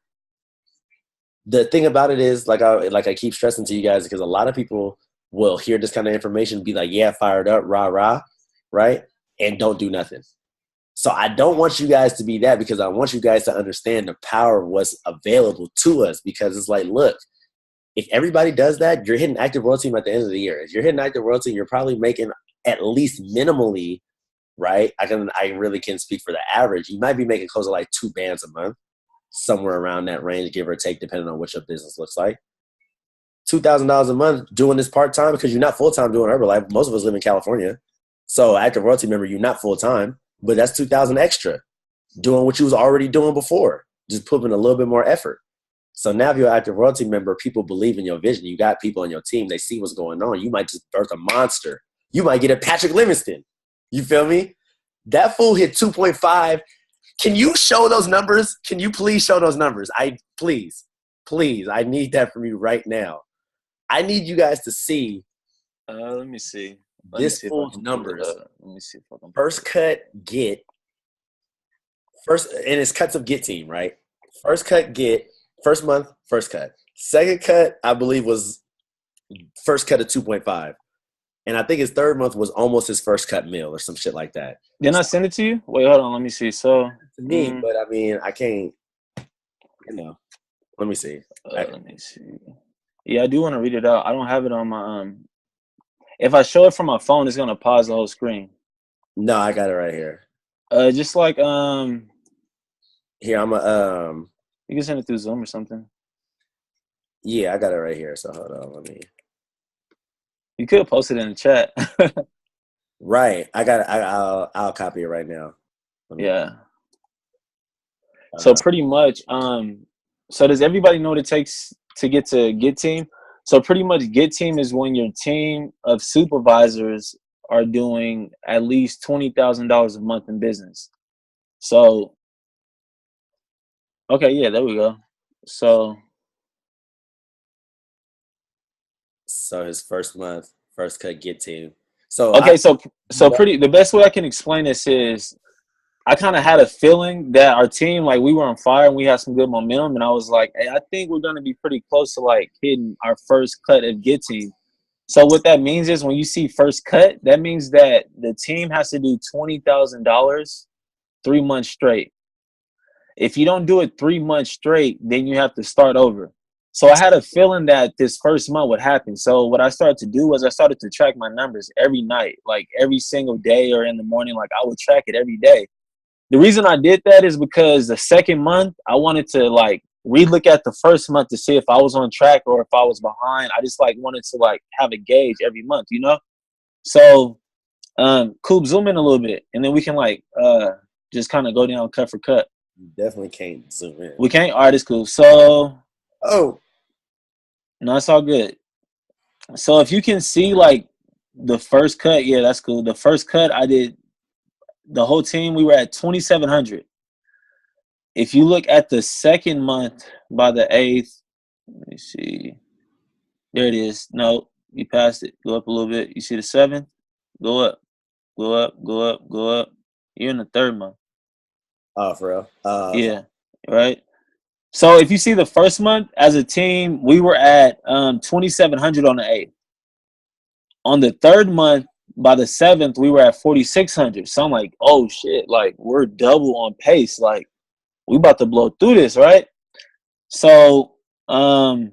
the thing about it is, like I keep stressing to you guys, because a lot of people will hear this kind of information, be like, yeah, fired up, rah, rah, right? And don't do nothing. So I don't want you guys to be that, because I want you guys to understand the power of what's available to us, because it's like, look, if everybody does that, you're hitting active world team at the end of the year. If you're hitting active world team, you're probably making at least minimally, right? I really can speak for the average. You might be making close to like 2 bands a month, somewhere around that range, give or take, depending on what your business looks like. $2,000 a month doing this part-time, because you're not full-time doing Herbalife. Most of us live in California. So active royalty member, you're not full-time, but that's $2,000 extra doing what you was already doing before, just putting a little bit more effort. So now if you're an active royalty member, people believe in your vision. You got people on your team. They see what's going on. You might just birth a monster. You might get a Patrick Livingston. You feel me? That fool hit 2.5. Can you show those numbers? Can you please show those numbers? Please, I need that from you right now. I need you guys to see. Let me see. This fool's numbers. Let me see if I can. First cut, get. First, and it's cuts of get team, right? First cut, get. First month, first cut. Second cut, I believe, was first cut of 2.5. And I think his third month was almost his first cut meal or some shit like that. Didn't I send it to you? Wait, hold on. Let me see. So to me, but I mean, I can't, let me see. Let me see. Yeah, I do want to read it out. I don't have it on my if I show it from my phone, it's gonna pause the whole screen. No, I got it right here. Just like here, I'm a you can send it through Zoom or something. Yeah, I got it right here. So hold on, let me. You could post it in the chat. Right, I got it. I'll copy it right now. Yeah. So pretty much, so does everybody know what it takes to get team? So pretty much get team is when your team of supervisors are doing at least $20,000 a month in business. So, okay, yeah, there we go. So his first month, first cut get team. So okay, so the best way I can explain this is I kind of had a feeling that our team, like, we were on fire and we had some good momentum, and I was like, hey, I think we're going to be pretty close to like hitting our first cut of get team. So what that means is when you see first cut, that means that the team has to do $20,000 3 months straight. If you don't do it 3 months straight, then you have to start over. So I had a feeling that this first month would happen. So what I started to do was I started to track my numbers every night, like every single day or in the morning. Like I would track it every day. The reason I did that is because the second month I wanted to like relook at the first month to see if I was on track or if I was behind. I just like wanted to like have a gauge every month, you know? So Coop, zoom in a little bit and then we can like just kind of go down cut for cut. You definitely can't zoom in. We can't? All right, it's cool. So no, it's all good. So if you can see like the first cut, yeah, that's cool. The first cut I did, the whole team, we were at 2,700. If you look at the second month by the 8th, let me see. There it is. No, you passed it. Go up a little bit. You see the 7th? Go up. Go up. Go up. Go up. You're in the third month. Oh, for real? Yeah, right? So if you see the first month as a team, we were at 2,700 on the 8th. On the third month, by the 7th, we were at 4,600. So I'm like, oh shit, like we're double on pace. Like we about to blow through this, right? So I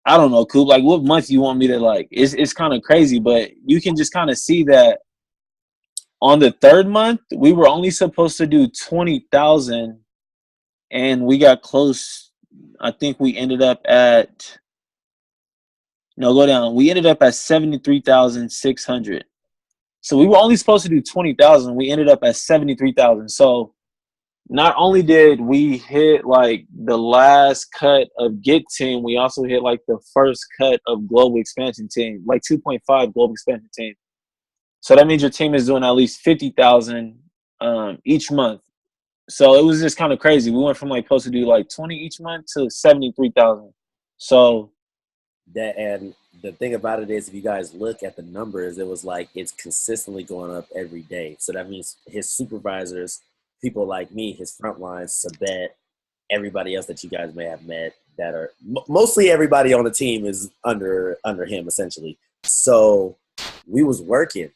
don't know, Coop. Like what month you want me to like? It's kind of crazy, but you can just kind of see that on the third month, we were only supposed to do 20,000 and we got close. I think we ended up at go down. We ended up at 73,600. So we were only supposed to do 20,000. We ended up at 73,000. So not only did we hit like the last cut of Get Team, we also hit like the first cut of Global Expansion Team, like 2.5 Global Expansion Team. So that means your team is doing at least 50,000 each month. So it was just kind of crazy. We went from like supposed to do like 20 each month to 73,000. So that, and the thing about it is, if you guys look at the numbers, it was like it's consistently going up every day. So that means his supervisors, people like me, his front lines, Sabet, everybody else that you guys may have met, that are mostly everybody on the team is under him essentially. So we was working.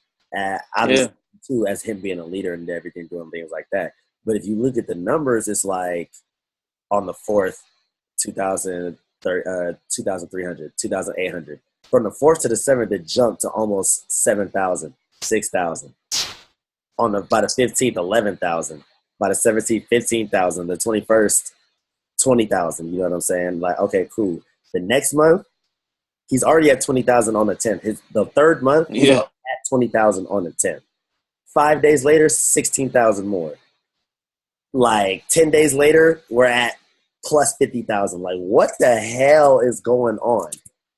too, as him being a leader and everything, doing things like that. But if you look at the numbers, it's like on the 4th, 2,300, 2,800. From the 4th to the 7th, it jumped to almost 7,000, 6,000. By the 15th, 11,000. By the 17th, 15,000. The 21st, 20,000. You know what I'm saying? Like, okay, cool. The next month, he's already at 20,000 on the 10th. The third month, he's at 20,000 on the 10th. 5 days later, 16,000 more. Like 10 days later, we're at plus 50,000. Like, what the hell is going on?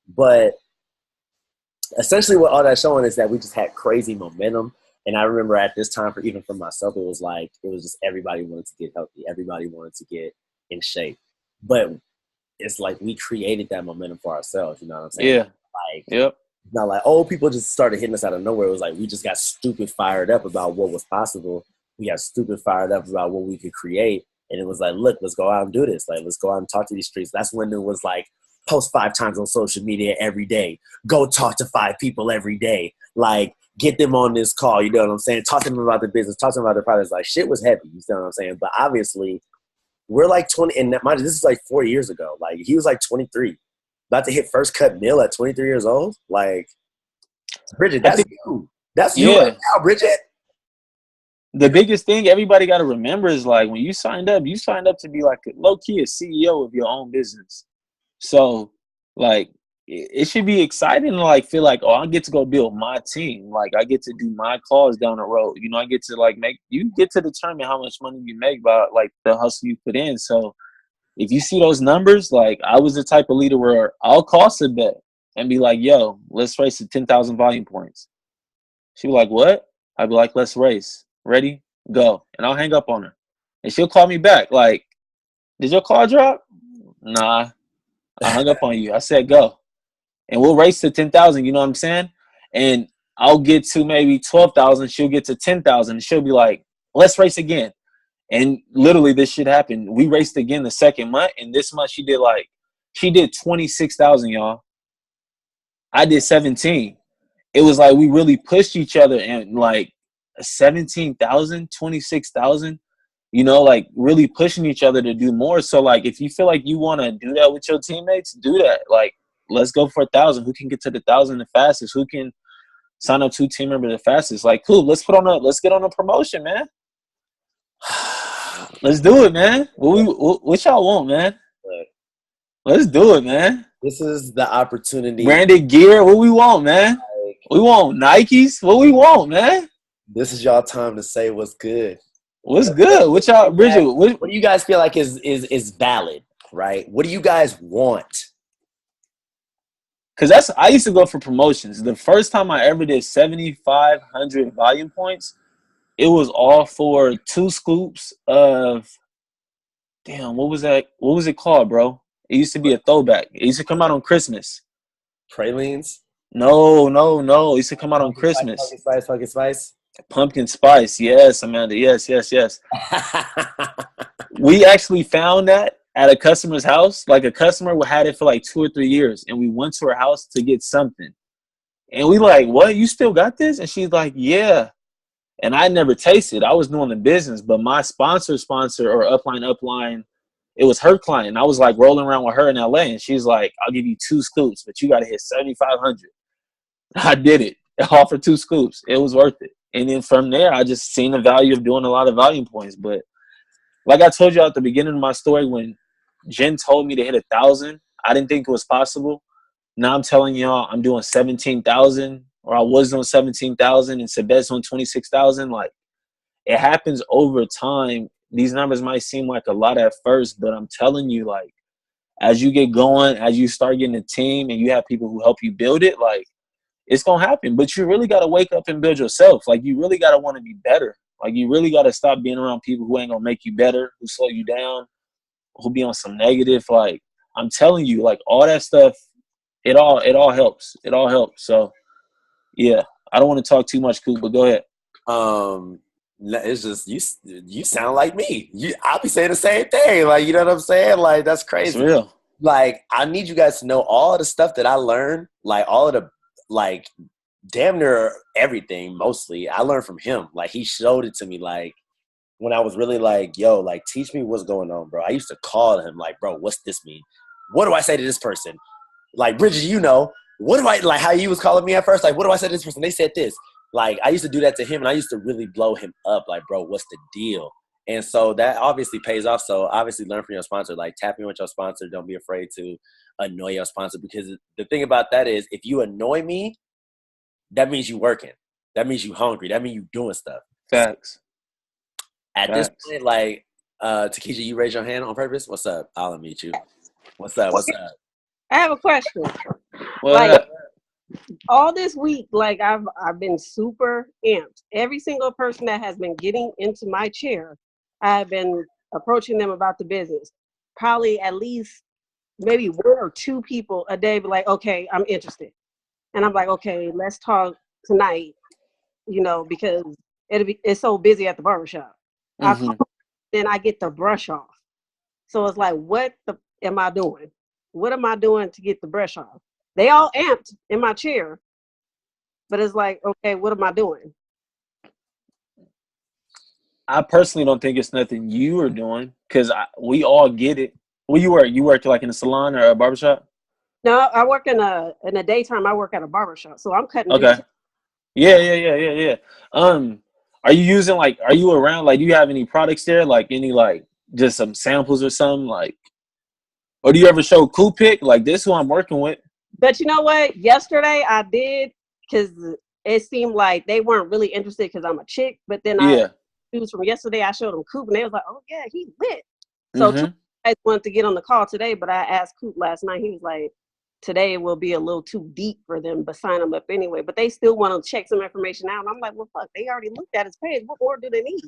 But essentially what all that's showing is that we just had crazy momentum. And I remember at this time, even for myself, it was just everybody wanted to get healthy. Everybody wanted to get in shape. But it's like we created that momentum for ourselves. You know what I'm saying? Yeah. Like, Yep. not like, oh, people just started hitting us out of nowhere. It was like we just got stupid fired up about what was possible. We got stupid fired up about what we could create. And it was like, look, let's go out and do this. Like, let's go out and talk to these streets. That's when it was like, post 5 times on social media every day. Go talk to 5 people every day. Like, get them on this call. You know what I'm saying? Talk to them about the business. Talk to them about their products. Like, shit was heavy. You know what I'm saying? But obviously, we're like 20. And mind you, this is like 4 years ago. Like, he was like 23. About to hit first cut mill at 23 years old. Like, Bridget, that's you. That's you right now, Bridget. The biggest thing everybody got to remember is, like, when you signed up to be like low-key a CEO of your own business. So, like, it should be exciting to, like, feel like, oh, I get to go build my team. Like, I get to do my calls down the road. You know, I get to, like, you get to determine how much money you make by, like, the hustle you put in. So, if you see those numbers, like, I was the type of leader where I'll call Sabet and be like, yo, let's race to 10,000 volume points. She'd be like, what? I'd be like, let's race. Ready? Go. And I'll hang up on her. And she'll call me back like, did your call drop? Nah. I hung up on you. I said go. And we'll race to 10,000, you know what I'm saying? And I'll get to maybe 12,000. She'll get to 10,000. And she'll be like, let's race again. And literally this shit happened. We raced again the second month. And this month she did 26,000, y'all. I did 17. It was like we really pushed each other, and like 17,000, 26,000, you know, like really pushing each other to do more. So like, if you feel like you want to do that with your teammates, do that. Like, let's go for 1,000. Who can get to the 1,000 the fastest? Who can sign up 2 team members the fastest? Like, cool. Let's get on a promotion, man. Let's do it, man. What y'all want, man? Let's do it, man. This is the opportunity. Branded gear. What we want, man? We want Nikes. What we want, man? This is y'all time to say what's good. What's good? What y'all, Bridget? What do you guys feel like is valid, right? What do you guys want? Because I used to go for promotions. The first time I ever did 7,500 volume points, it was all for 2 scoops of, damn, what was that? What was it called, bro? It used to be a throwback. It used to come out on Christmas. Pralines? No. It used to come out on Christmas. Pumpkin spice. Pumpkin spice. Yes, Amanda. Yes. We actually found that at a customer's house. Like, a customer had it for like 2 or 3 years, and we went to her house to get something. And we like, what? You still got this? And she's like, yeah. And I never tasted. I was doing the business, but my sponsor or upline, it was her client. I was like rolling around with her in LA, and she's like, I'll give you 2 scoops, but you got to hit 7,500. I did it. All for 2 scoops. It was worth it. And then from there, I just seen the value of doing a lot of volume points. But like I told you at the beginning of my story, when Jen told me to hit 1,000, I didn't think it was possible. Now I'm telling y'all, I'm doing 17,000, or I was doing 17,000, and Sabet's on 26,000. Like, it happens over time. These numbers might seem like a lot at first, but I'm telling you, like, as you get going, as you start getting a team and you have people who help you build it, like, it's going to happen. But you really got to wake up and build yourself. Like, you really got to want to be better. Like, you really got to stop being around people who ain't going to make you better, who slow you down, who be on some negative. Like, I'm telling you, like, all that stuff, it all helps. It all helps. So, yeah, I don't want to talk too much, Coop, but go ahead. It's just you sound like me. I'll be saying the same thing. Like, you know what I'm saying? Like, that's crazy. It's real. Like, I need you guys to know all of the stuff that I learned, like all of the like damn near everything. Mostly, I learned from him. Like he showed it to me. Like when I was really like, yo, like teach me what's going on, bro. I used to call him like, bro, what's this mean? What do I say to this person? Like Bridget, you know, what do I like? How you was calling me at first? Like, what do I say to this person? They said this. Like I used to do that to him, and I used to really blow him up. Like, bro, what's the deal? And so that obviously pays off. So obviously learn from your sponsor. Like tap in with your sponsor. Don't be afraid to annoy your sponsor, because the thing about that is if you annoy me, that means you working. That means you hungry. That means you doing stuff. Facts. At this point, like Takesha, you raise your hand on purpose? What's up? I'll unmute you. What's up? What's up? I have a question. Well, Like all this week, like I've been super amped. Every single person that has been getting into my chair, I've been approaching them about the business. Probably at least maybe 1 or 2 people a day be like, okay, I'm interested. And I'm like, okay, let's talk tonight, you know, because it's so busy at the barbershop. I mhm. call, then I get the brush off. So it's like, what am I doing? What am I doing to get the brush off? They all amped in my chair, but it's like, okay, what am I doing? I personally don't think it's nothing you are doing, because we all get it. Where you work? You work like in a salon or a barbershop? No, I work in the daytime. I work at a barbershop, so I'm cutting Okay. people's. Yeah. Are you using like? Are you around? Like, do you have any products there? Like any like just some samples or something? Like, or do you ever show Cool Pick? Like this, who I'm working with? But you know what? Yesterday I did, because it seemed like they weren't really interested because I'm a chick. But then Yeah. dudes from yesterday, I showed them Coop, and they was like, "Oh yeah, he lit." So 2 Mhm. guys wanted to get on the call today, but I asked Coop last night. He was like, "Today will be a little too deep for them, but sign them up anyway." But they still want to check some information out, and I'm like, "Well, fuck, they already looked at his page. What more do they need?"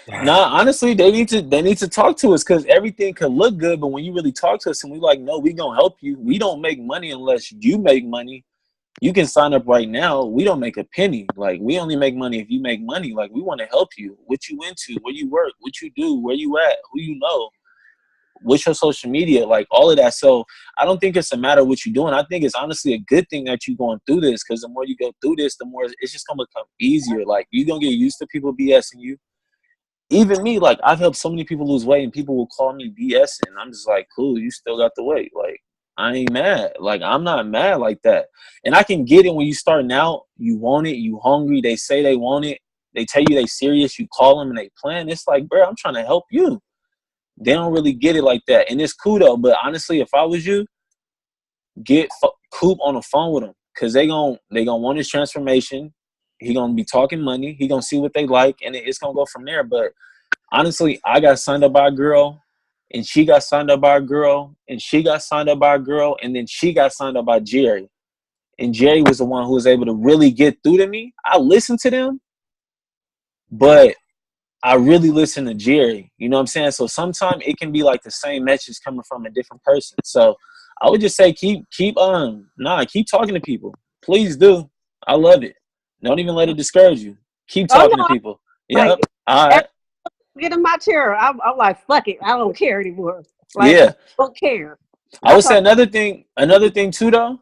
Nah, honestly, they need to talk to us, because everything could look good, but when you really talk to us and we like, no, we gonna help you. We don't make money unless you make money. You can sign up right now. We don't make a penny. Like, we only make money if you make money. Like, we want to help you. What you into, where you work, what you do, where you at, who you know, what's your social media, like all of that. So I don't think it's a matter of what you're doing. I think it's honestly a good thing that you're going through this, because the more you go through this, the more it's just gonna become easier. Like, you're gonna get used to people BSing you. Even me, like, I've helped so many people lose weight, and people will call me BS, and I'm just like, cool, you still got the weight. Like, I ain't mad. Like, I'm not mad like that. And I can get it when you starting out. You want it. You hungry. They say they want it. They tell you they serious. You call them and they plan. It's like, bro, I'm trying to help you. They don't really get it like that. And it's cool, though. But honestly, if I was you, get Coop on the phone with them, because they gonna want his transformation. He gonna be talking money. He gonna see what they like, and it's gonna go from there. But honestly, I got signed up by a girl, and she got signed up by a girl, and she got signed up by a girl, and then she got signed up by Jerry. And Jerry was the one who was able to really get through to me. I listened to them, but I really listen to Jerry. You know what I'm saying? So sometimes it can be like the same message coming from a different person. So I would just say keep talking to people. Please do. I love it. Don't even let it discourage you. Keep Oh talking no, to people. like Yep. All right. get in my chair. I'm like, fuck it. I don't care anymore. Like, Yeah. I don't care. I I would say talk. another thing too, though.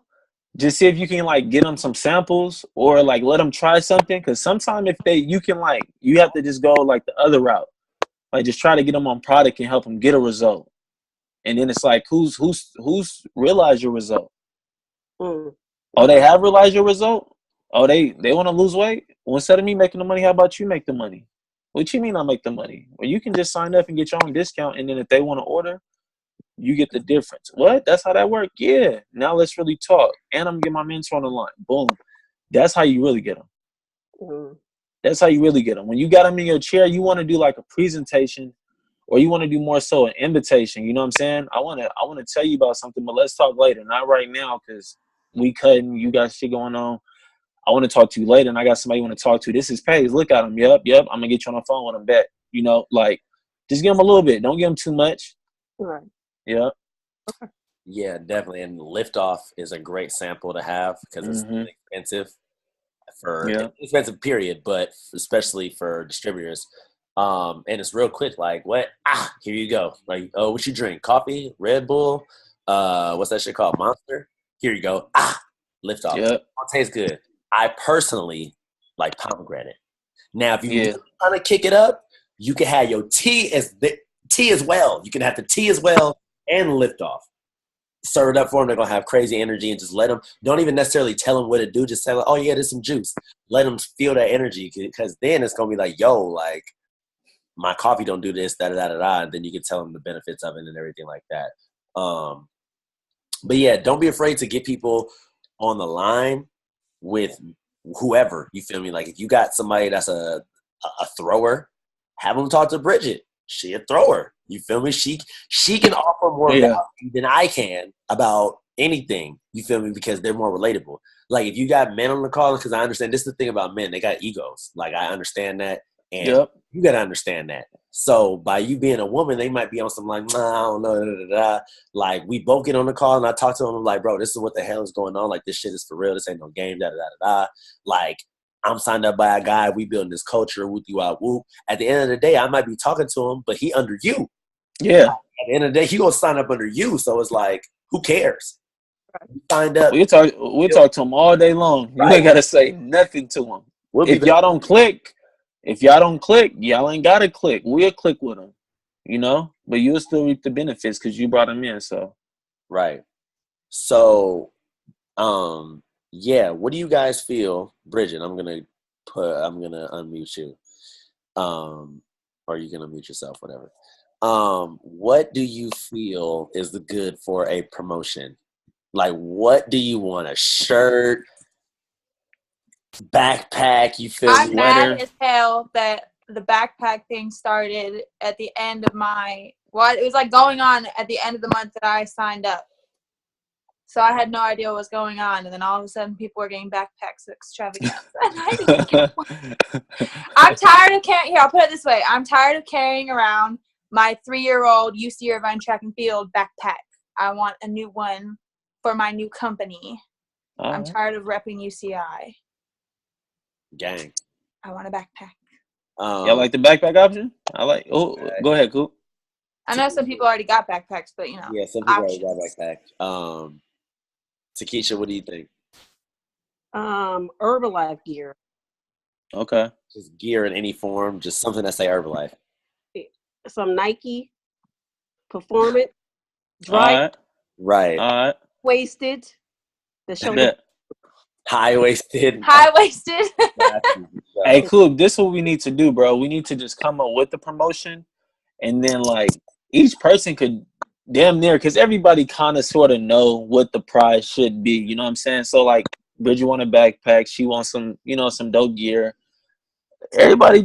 Just see if you can like get them some samples, or like let them try something. Because sometimes if you have to just go like the other route. Like, just try to get them on product and help them get a result. And then it's like, who's realized your result? Mm. Oh, they have realized your result? Oh, they want to lose weight? Well, instead of me making the money, how about you make the money? What you mean I make the money? Well, you can just sign up and get your own discount, and then if they want to order, you get the difference. What? That's how that works? Yeah. Now let's really talk. And I'm going to get my mentor on the line. Boom. That's how you really get them. Mm. That's how you really get them. When you got them in your chair, you want to do like a presentation, or you want to do more so an invitation. You know what I'm saying? I want to tell you about something, but let's talk later. Not right now, because we cutting. You got shit going on. I want to talk to you later, and I got somebody you want to talk to. This is Paige. Look at him. Yep. I'm going to get you on the phone with him back. You know, like, just give him a little bit. Don't give him too much. Right. Yep. Yeah, definitely. And Liftoff is a great sample to have because it's expensive expensive period, but especially for distributors. And it's real quick. Like, what? Here you go. Like, oh, what you drink? Coffee? Red Bull? What's that shit called? Monster? Here you go. Liftoff. Yep. It tastes good. I personally like pomegranate. Now, if you Yeah. really want to kick it up, you can have your tea as well. You can have the tea as well and lift off. Serve it up for them. They're going to have crazy energy and just let them. Don't even necessarily tell them what to do. Just tell them, oh, yeah, there's some juice. Let them feel that energy because then it's going to be like, yo, like, my coffee don't do this, da-da-da-da-da. And then you can tell them the benefits of it and everything like that. But, yeah, don't be afraid to get people on the line with whoever. You feel me? Like, if you got somebody that's a thrower, have them talk to Bridget. She a thrower. You feel me? She can offer more value than I can about anything. You feel me? Because they're more relatable. Like, if you got men on the call, because I understand this is the thing about men, they got egos. Like, I understand that. And you got to understand that. So by you being a woman, they might be on some like, nah, I don't know. Da, da, da. Like, we both get on the call and I talk to them. I'm like, bro, this is what the hell is going on. Like, this shit is for real. This ain't no game. Da, da, da, da. Like, I'm signed up by a guy. We building this culture. Whoop, whoop. At the end of the day, I might be talking to him, but he under you. Yeah. At the end of the day, he gonna sign up under you. So it's like, who cares? You signed up. We talk to him all day long. You ain't gotta say nothing to him. If y'all don't click, y'all ain't gotta click. We'll click with them, you know. But you'll still reap the benefits because you brought them in. So, right. So, yeah. What do you guys feel, Bridget? I'm gonna unmute you, or you can unmute yourself, whatever. What do you feel is the good for a promotion? Like, what do you want? A shirt, backpack? You feel I'm me? mad as hell that the backpack thing started at the end of it was like going on at the end of the month that I signed up. So I had no idea what was going on, and then all of a sudden people were getting backpacks extravaganza. And I didn't get one. I'm tired of carrying. Here, I'll put it this way: I'm tired of carrying around my 3-year-old UC Irvine track and field backpack. I want a new one for my new company. I'm tired of repping UCI. Gang. I want a backpack. Y'all like the backpack option? I like. Oh, go ahead, Coop. I know some people already got backpacks, but you know. Yeah, some people already got backpack. Takesha, what do you think? Herbalife gear. Okay. Just gear in any form, just something that say Herbalife. Some Nike Performance, dry, right, all right, waisted, the shoulder, high-waisted. High-waisted. Hey, Coop, this is what we need to do, bro. We need to just come up with the promotion, and then like each person could damn near, because everybody kind of sort of know what the prize should be. You know what I'm saying? So like, Bridget want a backpack. She wants some, some dope gear. Everybody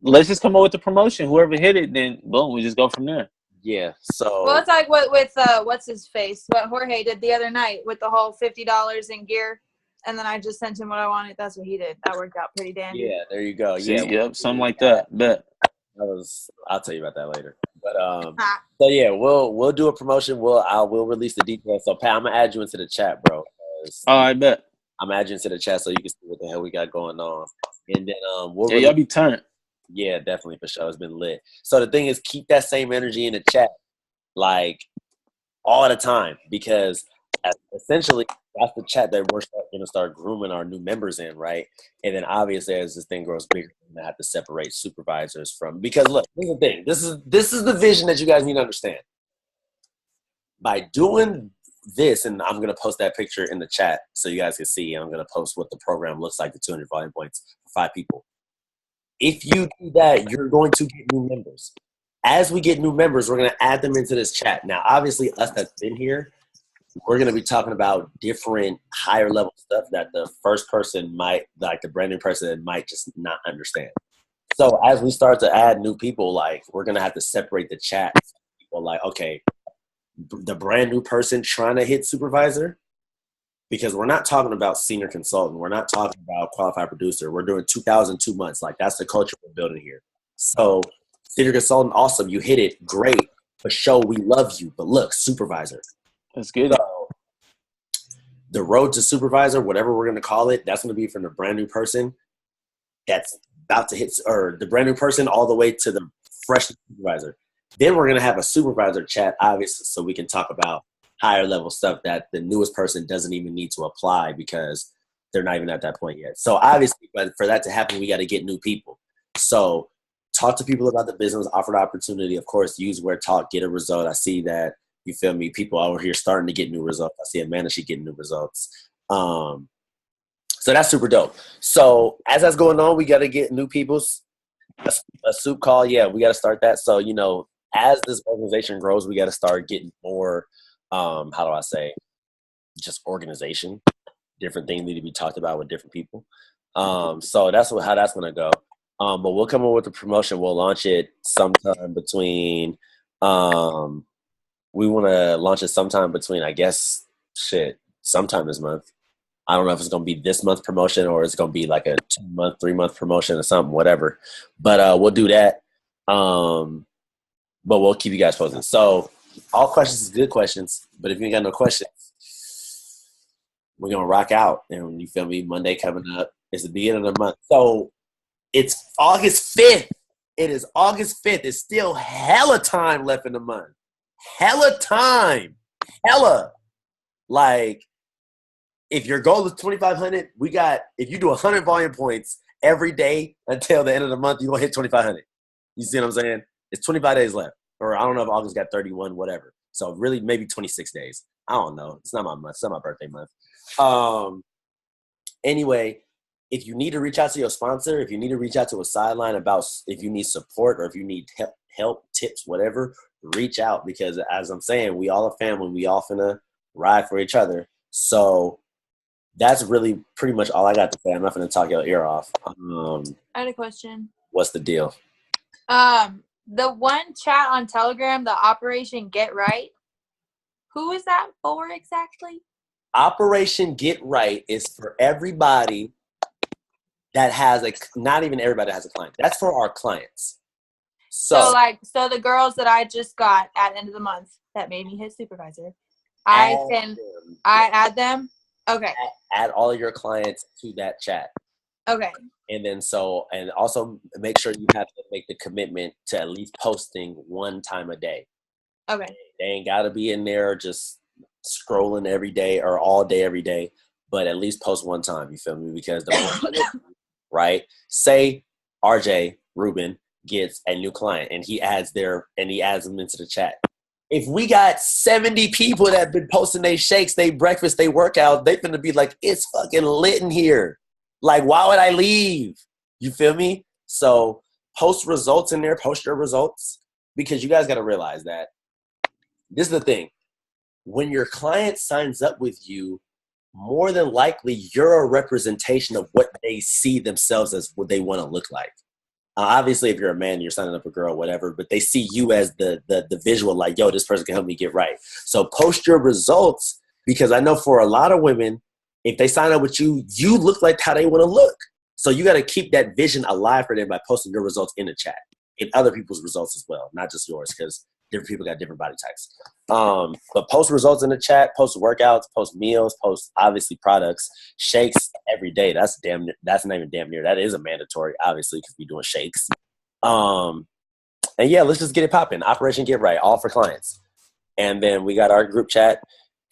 let's just come up with the promotion. Whoever hit it, then boom, we just go from there. Yeah. So. Well, it's like what with what's his face? What Jorge did the other night with the whole $50 in gear, and then I just sent him what I wanted. That's what he did. That worked out pretty dandy. Yeah. There you go. See, yeah. Yep. Something like that. Bet. I'll tell you about that later. But so yeah, we'll do a promotion. We'll release the details. So Pat, I'm gonna add you into the chat, bro. All right, bet. I'm adding you into the chat so you can see what the hell we got going on. And then y'all be turned. Yeah, definitely for sure. It's been lit. So the thing is, keep that same energy in the chat, like all the time, because essentially that's the chat that we're going to start grooming our new members in, right? And then obviously as this thing grows bigger, we're going to have to separate supervisors from, because look, here's the thing. This is the vision that you guys need to understand. By doing this, and I'm going to post that picture in the chat so you guys can see, and I'm going to post what the program looks like, the 200 volume points for 5 people. If you do that, you're going to get new members. As we get new members, we're going to add them into this chat. Now, obviously, us that's been here, we're going to be talking about different higher level stuff that the first person might, like the brand new person, might just not understand. So as we start to add new people, like we're going to have to separate the chat. People like, okay, the brand new person trying to hit supervisor, because we're not talking about senior consultant. We're not talking about qualified producer. We're doing 2002 months. Like that's the culture we're building here. So senior consultant, awesome. You hit it. Great. But show we love you. But look, supervisor. That's good. So the road to supervisor, whatever we're going to call it, that's going to be from the brand new person that's about to hit, or the brand new person all the way to the fresh supervisor. Then we're going to have a supervisor chat, obviously, so we can talk about higher level stuff that the newest person doesn't even need to apply, because they're not even at that point yet. So obviously, but for that to happen, we got to get new people. So talk to people about the business, offer the opportunity. Of course, use where talk, get a result. I see that, you feel me, people over here starting to get new results. I see Amanda, she getting new results. So that's super dope. So as that's going on, we got to get new people's a soup call. Yeah, we got to start that. So, as this organization grows, we got to start getting more, how do I say, just organization. Different things need to be talked about with different people. So that's how that's going to go. But we'll come up with the promotion. We'll launch it sometime between, we want to launch it sometime between, I guess, sometime this month. I don't know if it's going to be this month promotion or it's going to be like a 2-month, 3-month promotion or something, whatever. But we'll do that. But we'll keep you guys posted. So all questions is good questions. But if you ain't got no questions, we're going to rock out. And you feel me? Monday coming up. It's the beginning of the month. So it's August 5th. It is August 5th. It's still hella time left in the month. Hella time. Hella. Like, if your goal is 2,500, if you do 100 volume points every day until the end of the month, you're going to hit 2,500. You see what I'm saying? It's 25 days left. Or I don't know if August got 31, whatever. So really maybe 26 days. I don't know. It's not my month. It's not my birthday month. Anyway, if you need to reach out to your sponsor, if you need to reach out to a sideline about if you need support or if you need help, tips, whatever, reach out. Because as I'm saying, we all a family. We all finna ride for each other. So that's really pretty much all I got to say. I'm not going to talk your ear off. I had a question. What's the deal? The one chat on Telegram, the Operation Get Right, who is that for exactly? Operation Get Right is for everybody that has not even everybody that has a client. That's for our clients. So the girls that I just got at the end of the month that made me his supervisor, I add them. Okay. Add all of your clients to that chat. Okay. And then and also make sure you have to make the commitment to at least posting one time a day. Okay. They ain't got to be in there just scrolling every day or all day every day, but at least post one time, you feel me? Because right? Say RJ Rubin gets a new client and he adds them into the chat. If we got 70 people that have been posting their shakes, they breakfast, they workout, they finna be like, it's fucking lit in here. Like, why would I leave? You feel me? So post results in there, post your results, because you guys got to realize that this is the thing. When your client signs up with you, more than likely you're a representation of what they see themselves as, what they want to look like. Obviously, if you're a man, you're signing up a girl, whatever, but they see you as the visual, like, yo, this person can help me get right. So post your results, because I know for a lot of women, if they sign up with you, you look like how they want to look. So you got to keep that vision alive for them by posting your results in the chat, and other people's results as well, not just yours, because different people got different body types. But post results in the chat, post workouts, post meals, post obviously products, shakes every day. That's not even damn near. That is a mandatory, obviously, because we're doing shakes. And yeah, let's just get it popping. Operation Get Right, all for clients. And then we got our group chat,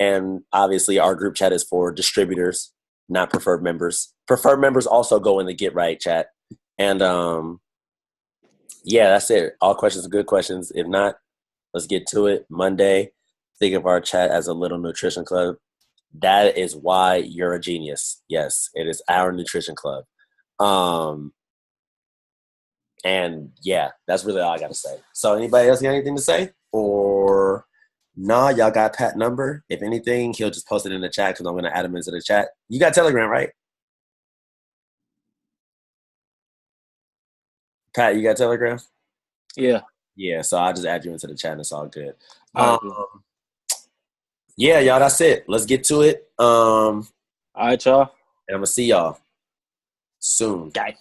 and obviously our group chat is for distributors, not preferred members. Preferred members also go in the Get Right chat. And yeah, that's it. All questions are good questions. If not, let's get to it. Monday, think of our chat as a little nutrition club. That is why you're a genius. Yes, it is our nutrition club. And yeah, that's really all I got to say. So anybody else got anything to say? Or nah, y'all got Pat's number. If anything, he'll just post it in the chat because I'm going to add him into the chat. You got Telegram, right? Pat, you got Telegram? Yeah. Yeah, so I'll just add you into the chat and it's all good. All right. Yeah, y'all, that's it. Let's get to it. All right, y'all. And I'm going to see y'all soon. Guys.